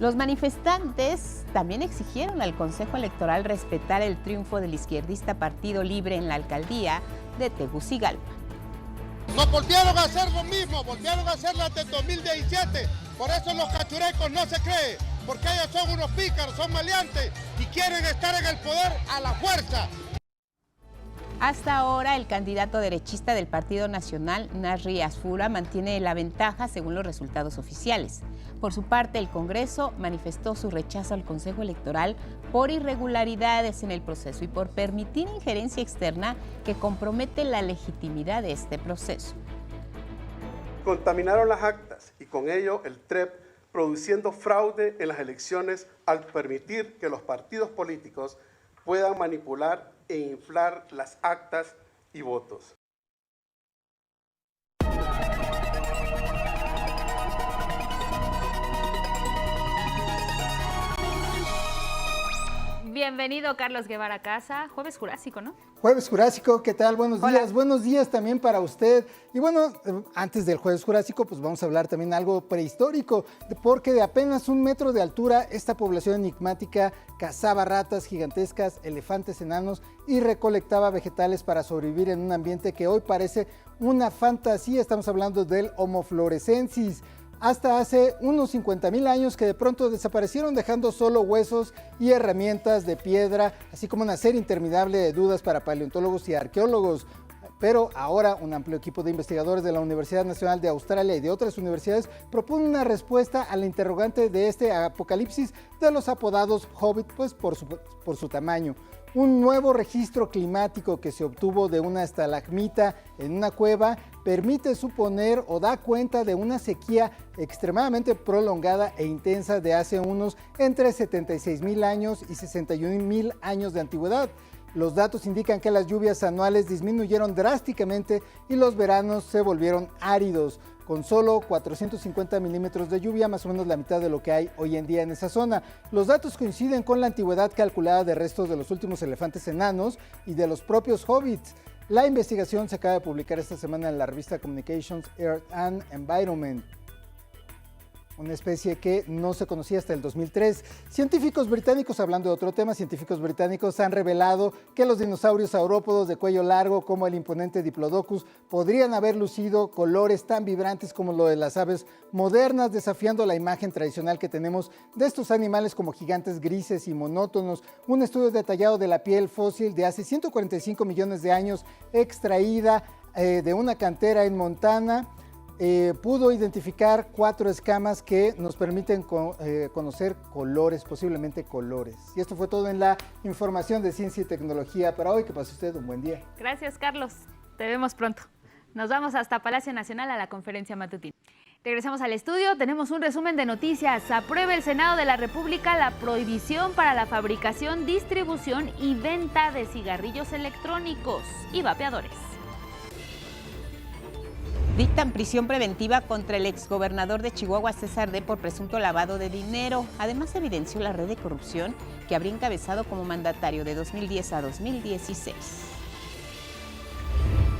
Los manifestantes también exigieron al Consejo Electoral respetar el triunfo del izquierdista Partido Libre en la alcaldía de Tegucigalpa. Nos volvieron a hacer lo mismo, volvieron a hacerlo desde 2017. Por eso los cachurecos no se creen, porque ellos son unos pícaros, son maleantes y quieren estar en el poder a la fuerza. Hasta ahora, el candidato derechista del Partido Nacional, Nasri Asfura, mantiene la ventaja según los resultados oficiales. Por su parte, el Congreso manifestó su rechazo al Consejo Electoral por irregularidades en el proceso y por permitir injerencia externa que compromete la legitimidad de este proceso. Contaminaron las actas y con ello el TREP, produciendo fraude en las elecciones al permitir que los partidos políticos puedan manipular e inflar las actas y votos. Bienvenido, Carlos Guevara Casa. Jueves Jurásico, ¿no? Jueves Jurásico, ¿qué tal? Buenos días. Buenos días también para usted. Y bueno, antes del Jueves Jurásico, pues vamos a hablar también algo prehistórico, porque de apenas 1 metro de altura, esta población enigmática cazaba ratas gigantescas, elefantes enanos y recolectaba vegetales para sobrevivir en un ambiente que hoy parece una fantasía. Estamos hablando del Homo florescensis. Hasta hace unos 50,000 años que de pronto desaparecieron, dejando solo huesos y herramientas de piedra, así como una serie interminable de dudas para paleontólogos y arqueólogos. Pero ahora un amplio equipo de investigadores de la Universidad Nacional de Australia y de otras universidades propone una respuesta a la interrogante de este apocalipsis de los apodados Hobbit, pues por su tamaño. Un nuevo registro climático que se obtuvo de una estalagmita en una cueva permite suponer o da cuenta de una sequía extremadamente prolongada e intensa de hace unos entre 76,000 años y 61,000 años de antigüedad. Los datos indican que las lluvias anuales disminuyeron drásticamente y los veranos se volvieron áridos, con solo 450 milímetros de lluvia, más o menos la mitad de lo que hay hoy en día en esa zona. Los datos coinciden con la antigüedad calculada de restos de los últimos elefantes enanos y de los propios hobbits. La investigación se acaba de publicar esta semana en la revista Communications, Earth and Environment, una especie que no se conocía hasta el 2003. Científicos británicos, hablando de otro tema, científicos británicos han revelado que los dinosaurios saurópodos de cuello largo, como el imponente Diplodocus, podrían haber lucido colores tan vibrantes como lo de las aves modernas, desafiando la imagen tradicional que tenemos de estos animales como gigantes grises y monótonos. Un estudio detallado de la piel fósil de hace 145 millones de años, extraída de una cantera en Montana, pudo identificar 4 escamas que nos permiten conocer colores, posiblemente colores. Y esto fue todo en la información de ciencia y tecnología para hoy. Que pase usted un buen día. Gracias, Carlos. Te vemos pronto. Nos vamos hasta Palacio Nacional a la conferencia matutina. Regresamos al estudio, tenemos un resumen de noticias. Aprueba el Senado de la República la prohibición para la fabricación, distribución y venta de cigarrillos electrónicos y vapeadores. Dictan prisión preventiva contra el exgobernador de Chihuahua, César D., por presunto lavado de dinero. Además, evidenció la red de corrupción que habría encabezado como mandatario de 2010 a 2016.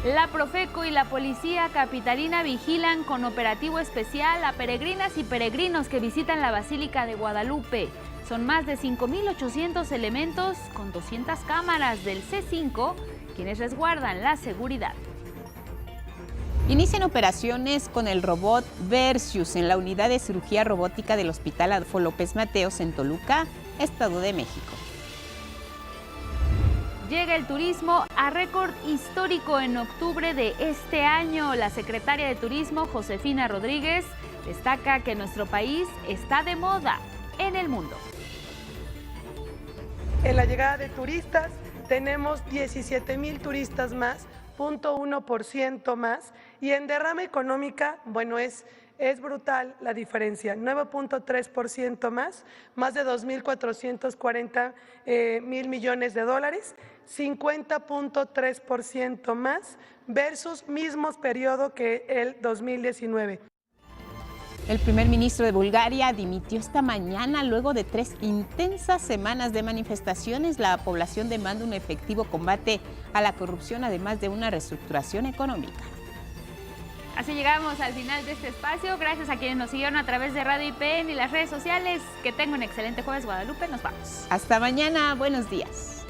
La Profeco y la Policía Capitalina vigilan con operativo especial a peregrinas y peregrinos que visitan la Basílica de Guadalupe. Son más de 5,800 elementos con 200 cámaras del C5 quienes resguardan la seguridad. Inician operaciones con el robot Versius en la unidad de cirugía robótica del Hospital Adolfo López Mateos en Toluca, Estado de México. Llega el turismo a récord histórico en octubre de este año. La secretaria de Turismo, Josefina Rodríguez, destaca que nuestro país está de moda en el mundo. En la llegada de turistas tenemos 17,000 turistas más, 0.1% más, y en derrama económica, bueno, es brutal la diferencia, 9.3% más de 2.440 mil millones de dólares, 50.3% más versus mismos periodo que el 2019. El primer ministro de Bulgaria dimitió esta mañana luego de 3 intensas semanas de manifestaciones. La población demanda un efectivo combate a la corrupción, además de una reestructuración económica. Así llegamos al final de este espacio. Gracias a quienes nos siguieron a través de Radio IPN y las redes sociales. Que tengan un excelente jueves, Guadalupe. Nos vamos. Hasta mañana. Buenos días.